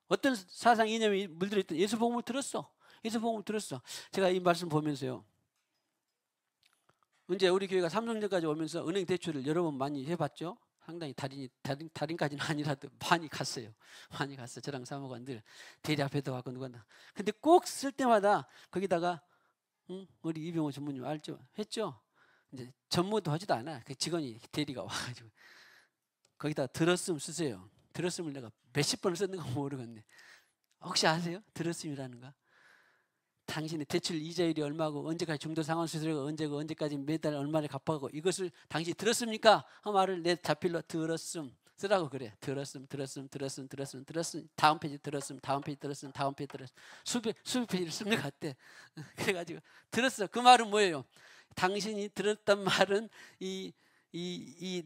어떤 사상 이념이 물들어 있든 예수 복음을 들었어. 예수 복음을 들었어. 제가 이 말씀 보면서요. 이제 우리 교회가 삼성전까지 오면서 은행 대출을 여러 번 많이 해봤죠. 상당히 달인까지는 아니라도 많이 갔어요. 많이 갔어. 저랑 사무관들 대리 앞에도 가고 누구나. 근데 꼭 쓸 때마다 거기다가 우리 이병호 전무님 알죠? 했죠? 이제 전무도 하지도 않아. 그 직원이 대리가 와가지고 거기다 들었음 쓰세요. 들었음을 내가 몇십 번을 썼는가 모르겠네. 혹시 아세요? 들었음이라는 거? 당신의 대출 이자율이 얼마고 언제까지 중도 상환 수수료가 언제고 언제까지 매달 얼마를 갚아가고 이것을 당신이 들었습니까? 그 말을 내 자필로 들었음 쓰라고 그래. 들었음 다음 페이지 들었음 다음 페이지 들었음 다음 페이지 들었음 수백 페이지를 쓴 것 같대. 그래가지고 들었어. 그 말은 뭐예요? 당신이 들었단 말은 이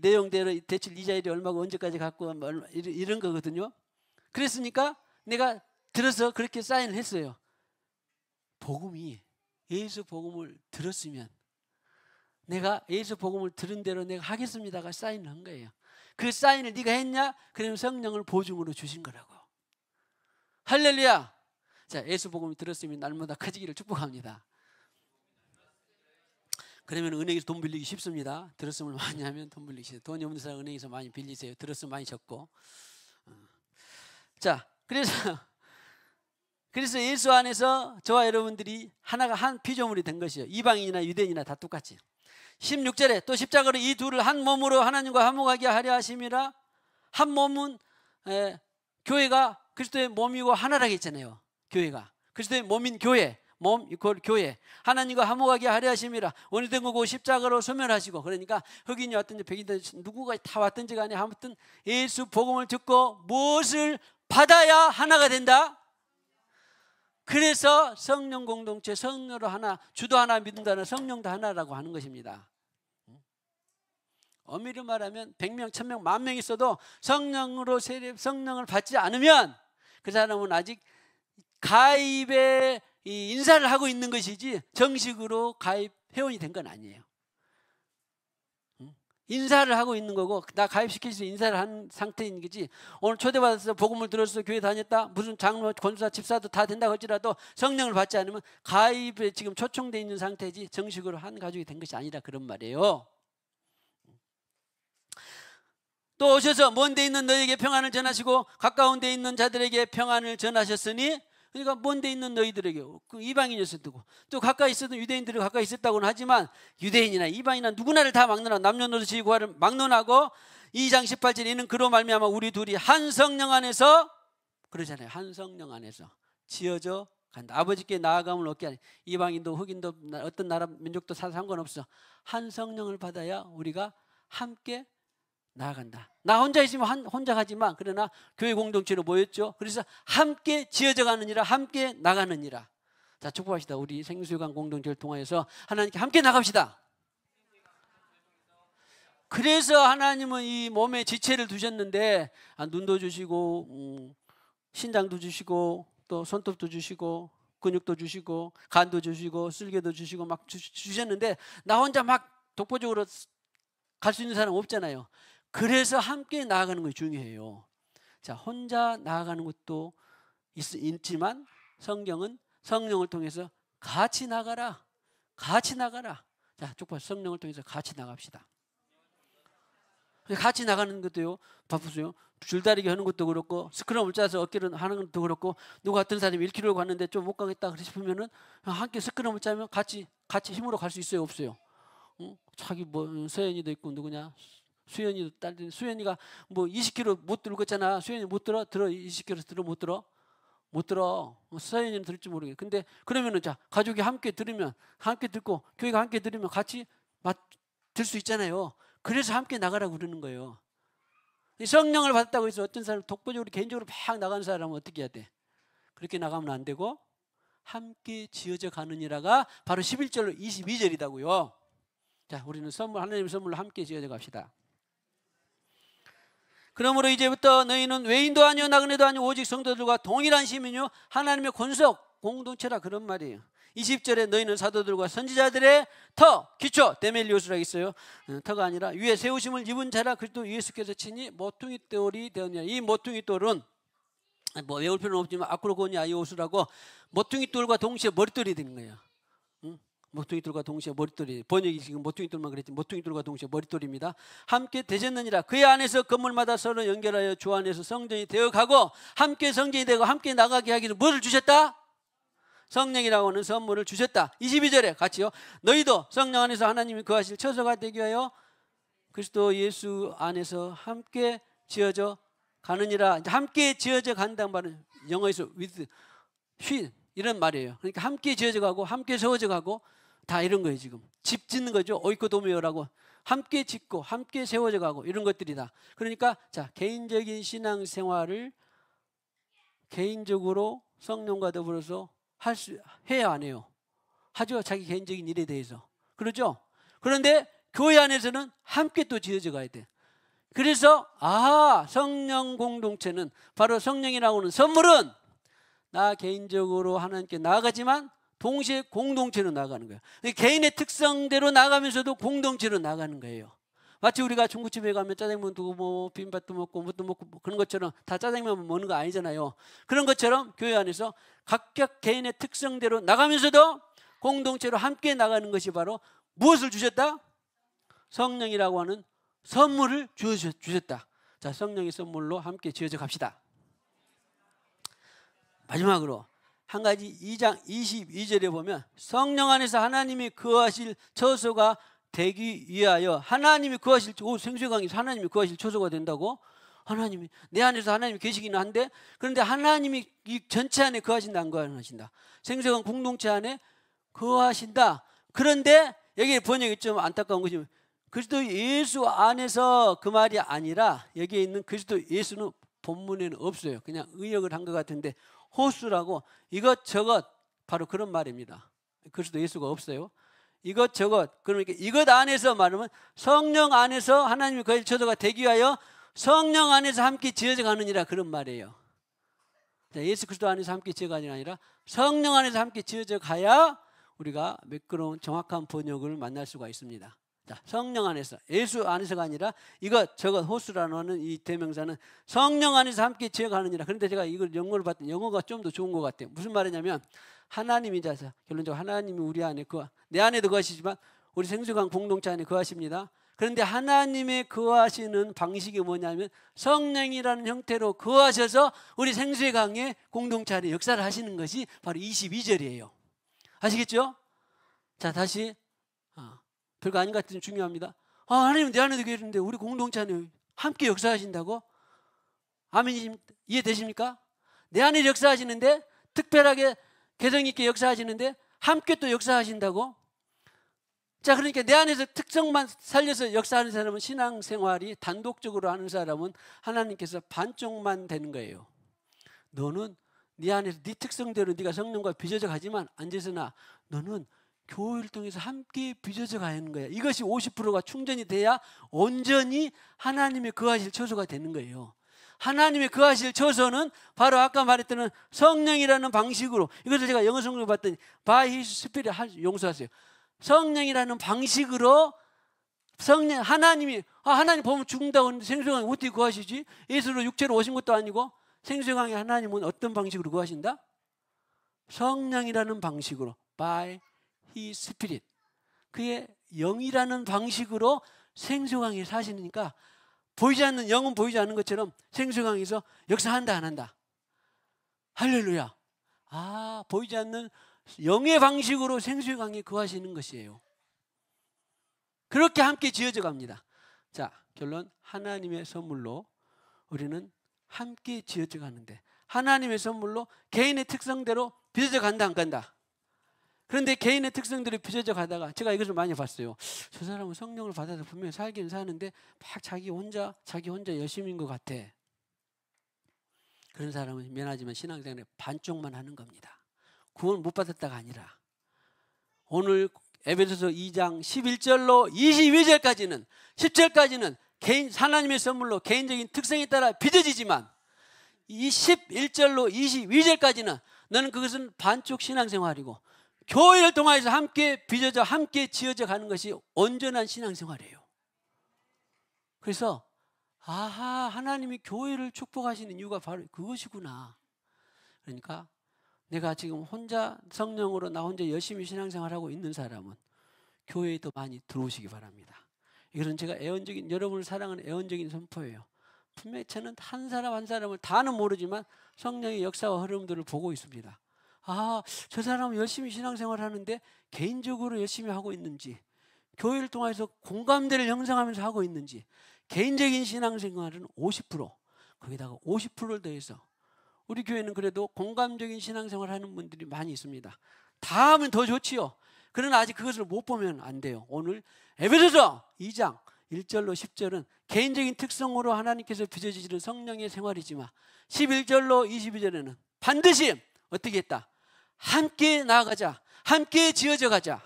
내용대로 대출 이자율이 얼마고 언제까지 갚고 이런 거거든요. 그랬으니까 내가 들어서 그렇게 사인을 했어요. 복음이 예수 복음을 들었으면 내가 예수 복음을 들은 대로 내가 하겠습니다가 사인을 한 거예요. 그 사인을 네가 했냐? 그러면 성령을 보증으로 주신 거라고. 할렐루야. 자, 예수 복음을 들었으면 날마다 커지기를 축복합니다. 그러면 은행에서 돈 빌리기 쉽습니다. 들었음을 많이 하면 돈 빌리기 쉽어요. 돈이 없는 사람 은행에서 많이 빌리세요. 들었으면 많이 적고. 자, 그래서 예수 안에서 저와 여러분들이 하나가 한 피조물이 된 것이요. 이방인이나 유대인이나 다 똑같이. 16절에 또 십자가로 이 둘을 한 몸으로 하나님과 화목하게 하려 하심이라. 한 몸은 교회가 그리스도의 몸이고 하나라고 했잖아요. 교회가 그리스도의 몸인 교회. 몸 이퀄 교회. 하나님과 화목하게 하려 하심이라. 어느 된 거고 십자가로 소멸하시고. 그러니까 흑인이 왔든지 백인이 누구가 다 왔든지 간에 아무튼 예수 복음을 듣고 무엇을 받아야 하나가 된다? 그래서 성령 공동체, 성령으로 하나, 주도 하나, 믿음도 하나, 성령도 하나라고 하는 것입니다. 엄밀히 말하면 100명, 1000명, 10,000명 있어도 성령으로 성령을 받지 않으면 그 사람은 아직 가입의 인사를 하고 있는 것이지 정식으로 가입 회원이 된 건 아니에요. 인사를 하고 있는 거고 나 가입시켜서 인사를 한 상태인 거지. 오늘 초대받아서 복음을 들었어, 교회 다녔다, 무슨 장로, 권수사, 집사도 다 된다고 할지라도 성령을 받지 않으면 가입에 지금 초청돼 있는 상태지 정식으로 한 가족이 된 것이 아니라 그런 말이에요. 또 오셔서 먼 데 있는 너희에게 평안을 전하시고 가까운 데 있는 자들에게 평안을 전하셨으니, 그러니까 먼 데 있는 너희들에게, 그 이방인이었어도 또 가까이 있었던 유대인들이 가까이 있었다고는 하지만 유대인이나 이방인이나 누구나를 다 막론하고 남녀노소 구하를 막론하고 2장 18절에 이는 그로 말미암아 우리 둘이 한 성령 안에서, 그러잖아요, 한 성령 안에서 지어져 간다. 아버지께 나아감을 얻게 하니, 이방인도 흑인도 어떤 나라 민족도 상관없어. 한 성령을 받아야 우리가 함께 나아간다. 나 혼자 있으면 혼자 가지만, 그러나 교회 공동체로 모였죠. 그래서 함께 지어져 가느니라, 함께 나가느니라. 자, 축복합시다. 우리 생수요강 공동체를 통하여서 하나님께 함께 나갑시다. 그래서 하나님은 이 몸에 지체를 두셨는데 눈도 주시고 신장도 주시고 또 손톱도 주시고 근육도 주시고 간도 주시고 쓸개도 주시고 막 주셨는데 나 혼자 막 독보적으로 갈 수 있는 사람 없잖아요. 그래서 함께 나아가는 것이 중요해요. 자, 혼자 나아가는 것도 있지만 성경은 성령을 통해서 같이 나가라, 같이 나가라. 자, 축복, 성령을 통해서 같이 나갑시다. 같이 나가는 것도요, 바쁘세요. 줄다리기 하는 것도 그렇고 스크럼을 짜서 어깨를 하는 것도 그렇고, 누가 어떤 사람이 1km 갔는데 좀 못 가겠다 싶으면은 함께 스크럼을 짜면 같이 힘으로 갈 수 있어요, 없어요? 자기 뭐 서연이도 있고 누구냐, 수연이도 딸, 수연이가 뭐 20km 못 들었잖아. 수연이 못 들어? 20km 들어? 못 들어? 못 들어. 서연이는 들을지 모르겠어. 근데 그러면은 자, 가족이 함께 들으면, 함께 듣고 교회가 함께 들으면 같이 들 수 있잖아요. 그래서 함께 나가라고 그러는 거예요. 성령을 받았다고 해서 어떤 사람 독보적으로 개인적으로 막 나가는 사람은 어떻게 해야 돼? 그렇게 나가면 안 되고 함께 지어져 가느니라가 바로 11절 22절이다고요. 자, 우리는 하나님의 선물로 함께 지어져 갑시다. 그러므로 이제부터 너희는 외인도 아니요 나그네도 아니요 오직 성도들과 동일한 시민이요 하나님의 권속 공동체라, 그런 말이에요. 20절에 너희는 사도들과 선지자들의 터, 기초, 데멜리오스라고 있어요. 터가 아니라 위에 세우심을 입은 자라 그리스도 예수께서 친히 모퉁이 돌이 되었냐. 이 모퉁이 돌은 뭐 외울 필요는 없지만 아크로고니 아이오스라고 모퉁이 돌과 동시에 머릿돌이 되는 거예요. 모퉁이 돌과 동시에 머릿돌이, 번역이 지금 모퉁이 돌만 그랬지 모퉁이 돌과 동시에 머릿돌입니다. 함께 되셨느니라. 그의 안에서 건물마다 서로 연결하여 주 안에서 성전이 되어가고 함께 성전이 되고 함께 나가게 하기를 무엇을 주셨다? 성령이라고 하는 선물을 주셨다. 22절에 같이요. 너희도 성령 안에서 하나님이 거하실 처소가 되기 위하여 그리스도 예수 안에서 함께 지어져 가느니라. 함께 지어져 간다는 말은 영어에서 with, 이런 말이에요. 그러니까 함께 지어져 가고 함께 세워져 가고 다 이런 거예요. 지금 집 짓는 거죠. 오이코도미오라고 함께 짓고 함께 세워져 가고 이런 것들이다. 그러니까 자, 개인적인 신앙생활을 개인적으로 성령과 더불어서 해야 안 해요? 하죠. 자기 개인적인 일에 대해서. 그렇죠? 그런데 교회 안에서는 함께 또 지어져 가야 돼. 그래서 성령 공동체는 바로 성령이라고 하는 선물은 나 개인적으로 하나님께 나아가지만 동시에 공동체로 나아가는 거예요. 개인의 특성대로 나가면서도 공동체로 나가는 거예요. 마치 우리가 중국집에 가면 짜장면 두고 뭐 비빔밥도 먹고 뭣도 먹고 뭐 그런 것처럼 다 짜장면 먹는 거 아니잖아요. 그런 것처럼 교회 안에서 각각 개인의 특성대로 나가면서도 공동체로 함께 나가는 것이 바로 무엇을 주셨다? 성령이라고 하는 선물을 주셨다. 자, 성령의 선물로 함께 지어져 갑시다. 마지막으로 한 가지 2장 22절에 보면 성령 안에서 하나님이 거하실 처소가 되기 위하여, 하나님이 거하실, 생수강에서 하나님이 거하실 처소가 된다고? 하나님이 내 안에서 하나님이 계시기는 한데, 그런데 하나님이 이 전체 안에 거하신다 안 거하신다? 생생한 공동체 안에 거하신다. 그런데 여기 번역이 좀 안타까운 것이 그리스도 예수 안에서 그 말이 아니라, 여기에 있는 그리스도 예수는 본문에는 없어요. 그냥 의역을 한 것 같은데 호수라고 이것저것 바로 그런 말입니다. 그리스도 예수가 없어요. 이것저것, 그러니까 이것 안에서 말하면 성령 안에서 하나님이 거의 저도가 되기 위하여 성령 안에서 함께 지어져 가느니라, 그런 말이에요. 예수 그리스도 안에서 함께 지어가는 게 아니라 성령 안에서 함께 지어져 가야 우리가 매끄러운 정확한 번역을 만날 수가 있습니다. 자, 성령 안에서, 예수 안에서가 아니라 이것 저것 호수라는 이 대명사는 성령 안에서 함께 지어가느니라. 그런데 제가 이걸 영어를 봤더니 영어가 좀 더 좋은 것 같아요. 무슨 말이냐면 하나님이, 자서 결론적으로 하나님이 우리 안에 내 안에도 거하시지만 우리 생수관 공동체 안에 거하십니다. 그런데 하나님의 거하시는 방식이 뭐냐면 성령이라는 형태로 거하셔서 우리 생수의 강의 공동체 안에 역사를 하시는 것이 바로 22절이에요. 아시겠죠? 자, 다시 별거 아닌 것 같은데 중요합니다. 하나님은 내 안에도 계시는데 우리 공동체 안에 함께 역사하신다고? 아멘. 이해되십니까? 내 안에 역사하시는데, 특별하게 개성 있게 역사하시는데 함께 또 역사하신다고? 자, 그러니까 내 안에서 특성만 살려서 역사하는 사람은, 신앙생활이 단독적으로 하는 사람은 하나님께서 반쪽만 되는 거예요. 너는 네 안에서 네 특성대로 네가 성령과 빚어져 가지만 앉아서나 너는 교회를 통해서 함께 빚어져 가는 거야. 이것이 50%가 충전이 돼야 온전히 하나님의 거하실 처소가 되는 거예요. 하나님의 거하실 처소는 바로 아까 말했던 성령이라는 방식으로, 이것을 제가 영어 성경을 봤더니 by his spirit, 용서하세요, 성령이라는 방식으로 성령, 하나님이 하나님 보면 죽는다고 하는데 생수강에 어떻게 거하시지? 예수로 육체로 오신 것도 아니고 생수강에 하나님은 어떤 방식으로 거하신다? 성령이라는 방식으로, by his spirit, 그의 영이라는 방식으로 생수강에 사시니까 보이지 않는, 영은 보이지 않는 것처럼 생수강에서 역사한다 안 한다? 할렐루야. 보이지 않는 영의 방식으로 생수강에 거하시는 것이에요. 그렇게 함께 지어져 갑니다. 자, 결론, 하나님의 선물로 우리는 함께 지어져 가는데, 하나님의 선물로 개인의 특성대로 빚어져 간다 안 간다? 그런데 개인의 특성대로 빚어져 가다가 제가 이것을 많이 봤어요. 저 사람은 성령을 받아서 분명히 살긴 사는데 막 자기 혼자 열심인 것 같아. 그런 사람은 미안하지만 신앙생활에 반쪽만 하는 겁니다. 구원 못 받았다가 아니라, 오늘 에베소서 2장 11절로 22절까지는, 10절까지는 하나님의 선물로 개인적인 특성에 따라 빚어지지만, 이 11절로 22절까지는 너는 그것은 반쪽 신앙생활이고 교회를 통해서 함께 빚어져 함께 지어져 가는 것이 온전한 신앙생활이에요. 그래서 하나님이 교회를 축복하시는 이유가 바로 그것이구나. 그러니까 내가 지금 혼자 성령으로 나 혼자 열심히 신앙생활하고 있는 사람은 교회에 더 많이 들어오시기 바랍니다. 이것은 제가 여러분을 사랑하는 애원적인 선포예요. 분명히 저는 한 사람 한 사람을 다는 모르지만 성령의 역사와 흐름들을 보고 있습니다. 저 사람은 열심히 신앙생활을 하는데 개인적으로 열심히 하고 있는지, 교회를 통해서 공감대를 형성하면서 하고 있는지, 개인적인 신앙생활은 50%, 거기다가 50%를 더해서 우리 교회는 그래도 공감적인 신앙생활을 하는 분들이 많이 있습니다. 다 하면 더 좋지요. 그러나 아직 그것을 못 보면 안 돼요. 오늘 에베소서 2장 1절로 10절은 개인적인 특성으로 하나님께서 빚어주시는 성령의 생활이지만 11절로 22절에는 반드시 어떻게 했다? 함께 나아가자. 함께 지어져 가자.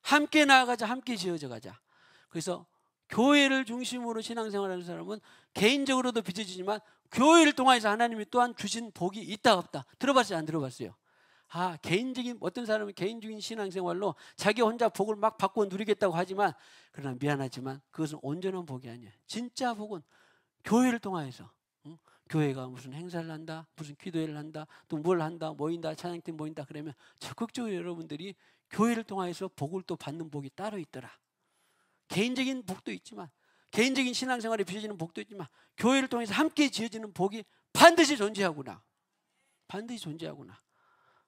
함께 나아가자. 함께 지어져 가자. 그래서 교회를 중심으로 신앙생활하는 사람은 개인적으로도 빚어지지만 교회를 통해서 하나님이 또한 주신 복이 있다 없다. 들어봤어요? 안 들어봤어요? 개인적인, 어떤 사람은 개인적인 신앙생활로 자기 혼자 복을 막 받고 누리겠다고 하지만, 그러나 미안하지만 그것은 온전한 복이 아니에요. 진짜 복은 교회를 통해서, 교회가 무슨 행사를 한다, 무슨 기도회를 한다, 또 뭘 한다, 모인다, 찬양팀 모인다 그러면 적극적으로 여러분들이 교회를 통해서 복을 또 받는 복이 따로 있더라. 개인적인 복도 있지만, 개인적인 신앙생활에 빚어지는 복도 있지만 교회를 통해서 함께 지어지는 복이 반드시 존재하구나. 반드시 존재하구나.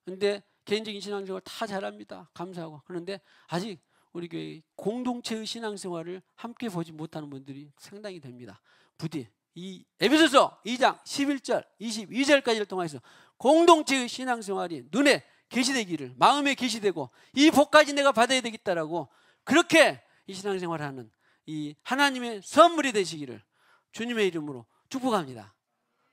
그런데 개인적인 신앙생활 다 잘합니다. 감사하고. 그런데 아직 우리 교회 공동체의 신앙생활을 함께 보지 못하는 분들이 상당히 됩니다. 부디 이 에베소서 2장 11절 22절까지를 통해서 공동체의 신앙생활이 눈에 계시되기를, 마음에 계시되고 이 복까지 내가 받아야 되겠다라고 그렇게 이 신앙생활하는 이 하나님의 선물이 되시기를 주님의 이름으로 축복합니다.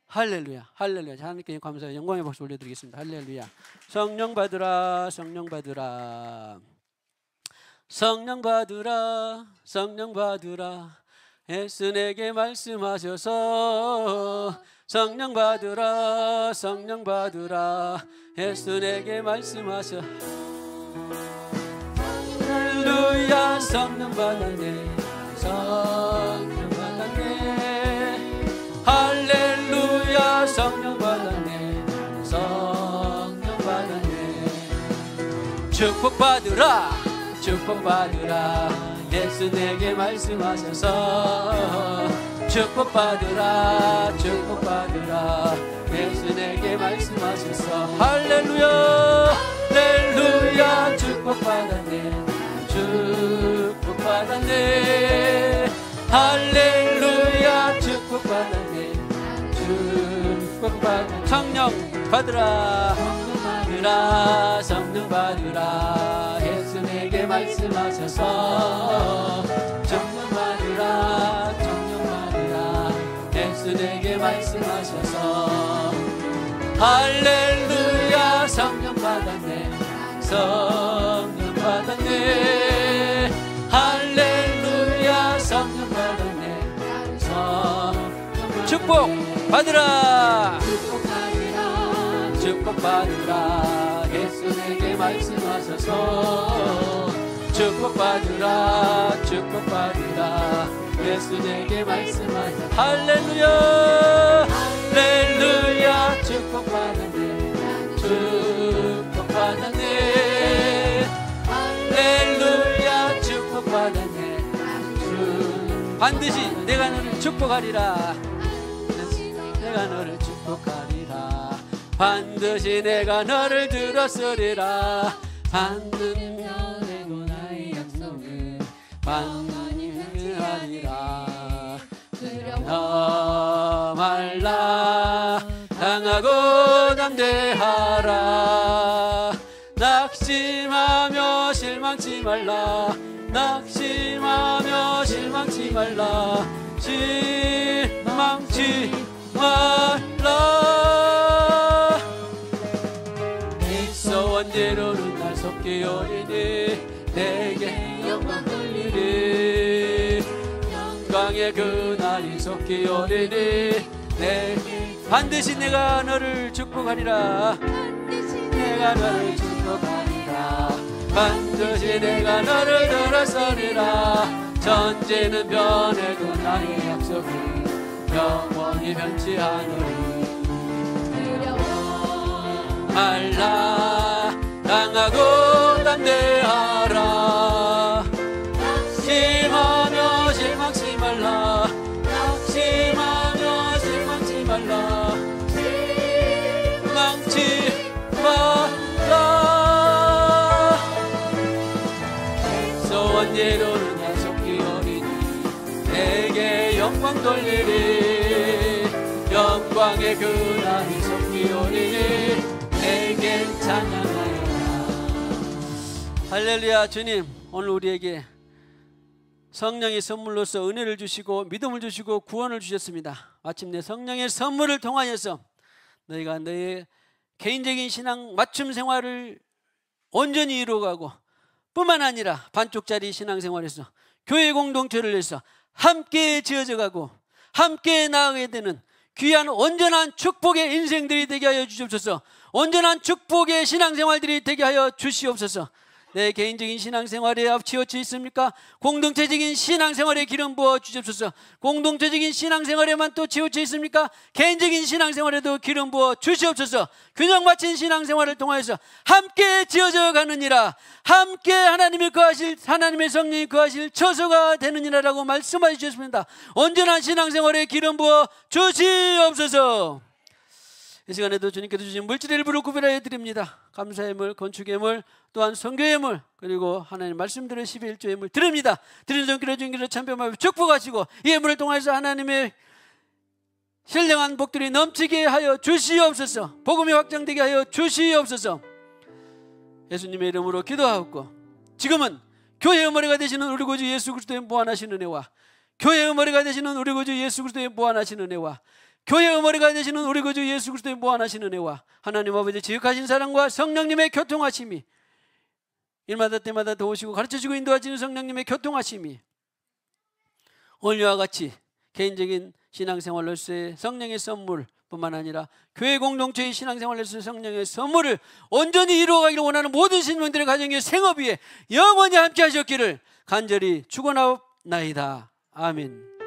할렐루야, 할렐루야. 하나님께 감사의 영광의 박수 올려드리겠습니다. 할렐루야. 성령 받으라, 성령 받으라, 성령 받으라, 성령 받으라. 예수 내게 말씀하셔서 성령 받으라, 성령 받으라. 예수 내게 말씀하셔. 할렐루야. 성령 받았네, 성령 받았네. 할렐루야. 성령 받았네, 성령 받았네. 축복받으라, 축복받으라. 예수 내게 말씀하셔서 축복받으라, 축복받으라. 예수 내게 말씀하셔서 할렐루야, 할렐루야. 축복받았네, 축복받았네. 할렐루야. 축복받았네, 축복받았네. 성령 받으라, 받으라, 성령 받으라. 예수 내게 말씀하셔서 성령 받으라, 성령 받으라. 예수 내게 말씀하셔서 할렐루야. 성령 받았네, 성령 받았네. 할렐루야. 성령 받았네, 성령. 축복 받으라, 축복받으라, 축복받으라. 예수 내게 말씀하셔서 축복받으라, 축복받으라. 예수 내게 말씀하셔서 할렐루야, 할렐루야. 축복받았네, 축복받았네. 할렐루야. 축복받았네. 반드시 내가 너를 축복하리라, 내가 너를 축복하리라. 반드시 내가 너를 들었으리라. 반드시 내고 나의 약속을 반드시하리라. 두려워 말라, 당하고 담대하라. 낙심하며 실망치 말라, 낙심하며 실망치 말라. 실망치 말라. 있어 원대로는 날 속히 오리니 내게 영광 돌리리. 영광의 그날이 속히 오리니 내게 반드시 내가 너를 축복하리라. 내가 너를 축복하리라. 반드시 내가 너를 들었으리라. 전제는 변해도 나의 약속은 영원히 변치 않으리. 두려워 말라, 당하고 담대하라. 낙심하며 실망치 말라, 낙심하며 실망치 말라. 실망치 말라. 소원대로는 약속히 오리니 내게 영광 돌리리. 영광의 그날이 속히 오리니 내게 찬양하여라. 할렐루야. 주님, 오늘 우리에게 성령의 선물로서 은혜를 주시고 믿음을 주시고 구원을 주셨습니다. 마침내 성령의 선물을 통하여서 너희가 너의 개인적인 신앙 맞춤 생활을 온전히 이루어가고 뿐만 아니라 반쪽짜리 신앙생활에서 교회 공동체를 해서 함께 지어져가고 함께 나아가게 되는 귀한 온전한 축복의 인생들이 되게 하여 주시옵소서. 온전한 축복의 신앙생활들이 되게 하여 주시옵소서. 내 개인적인 신앙생활에 치우쳐 있습니까? 공동체적인 신앙생활에 기름 부어 주시옵소서. 공동체적인 신앙생활에만 또 치우쳐 있습니까? 개인적인 신앙생활에도 기름 부어 주시옵소서. 균형 맞춘 신앙생활을 통하여서 함께 지어져 가느니라. 함께 하나님이 거하실, 하나님의 성령이 거하실 처소가 되느니라라고 말씀하여 주셨습니다. 온전한 신앙생활에 기름 부어 주시옵소서. 이 시간에도 주님께서 주신 물질의 일부를 구별하여 드립니다. 감사의 물, 건축의 물, 또한 선교의 물, 그리고 하나님 말씀대로 11조의 물 드립니다. 드리는 손길로 주님께서 참배하며 축복하시고 이 물을 통해서 하나님의 신령한 복들이 넘치게 하여 주시옵소서. 복음이 확장되게 하여 주시옵소서. 예수님의 이름으로 기도하옵고, 지금은 교회의 머리가 되시는 우리 구주 예수 그리스도의 무한하신 은혜와, 교회의 머리가 되시는 우리 구주 예수 그리스도의 무한하신 은혜와, 교회의 머리가 되시는 우리 구주 예수 그리스도의 무한하신 은혜와, 하나님 아버지 지극하신 사랑과 성령님의 교통하심이, 일마다 때마다 도우시고 가르쳐주고 인도하시는 성령님의 교통하심이 오늘과 같이 개인적인 신앙생활로서의 성령의 선물 뿐만 아니라 교회 공동체의 신앙생활로서의 성령의 선물을 온전히 이루어가기를 원하는 모든 신명들의 가정의 생업 위에 영원히 함께 하셨기를 간절히 축원하옵나이다. 아멘.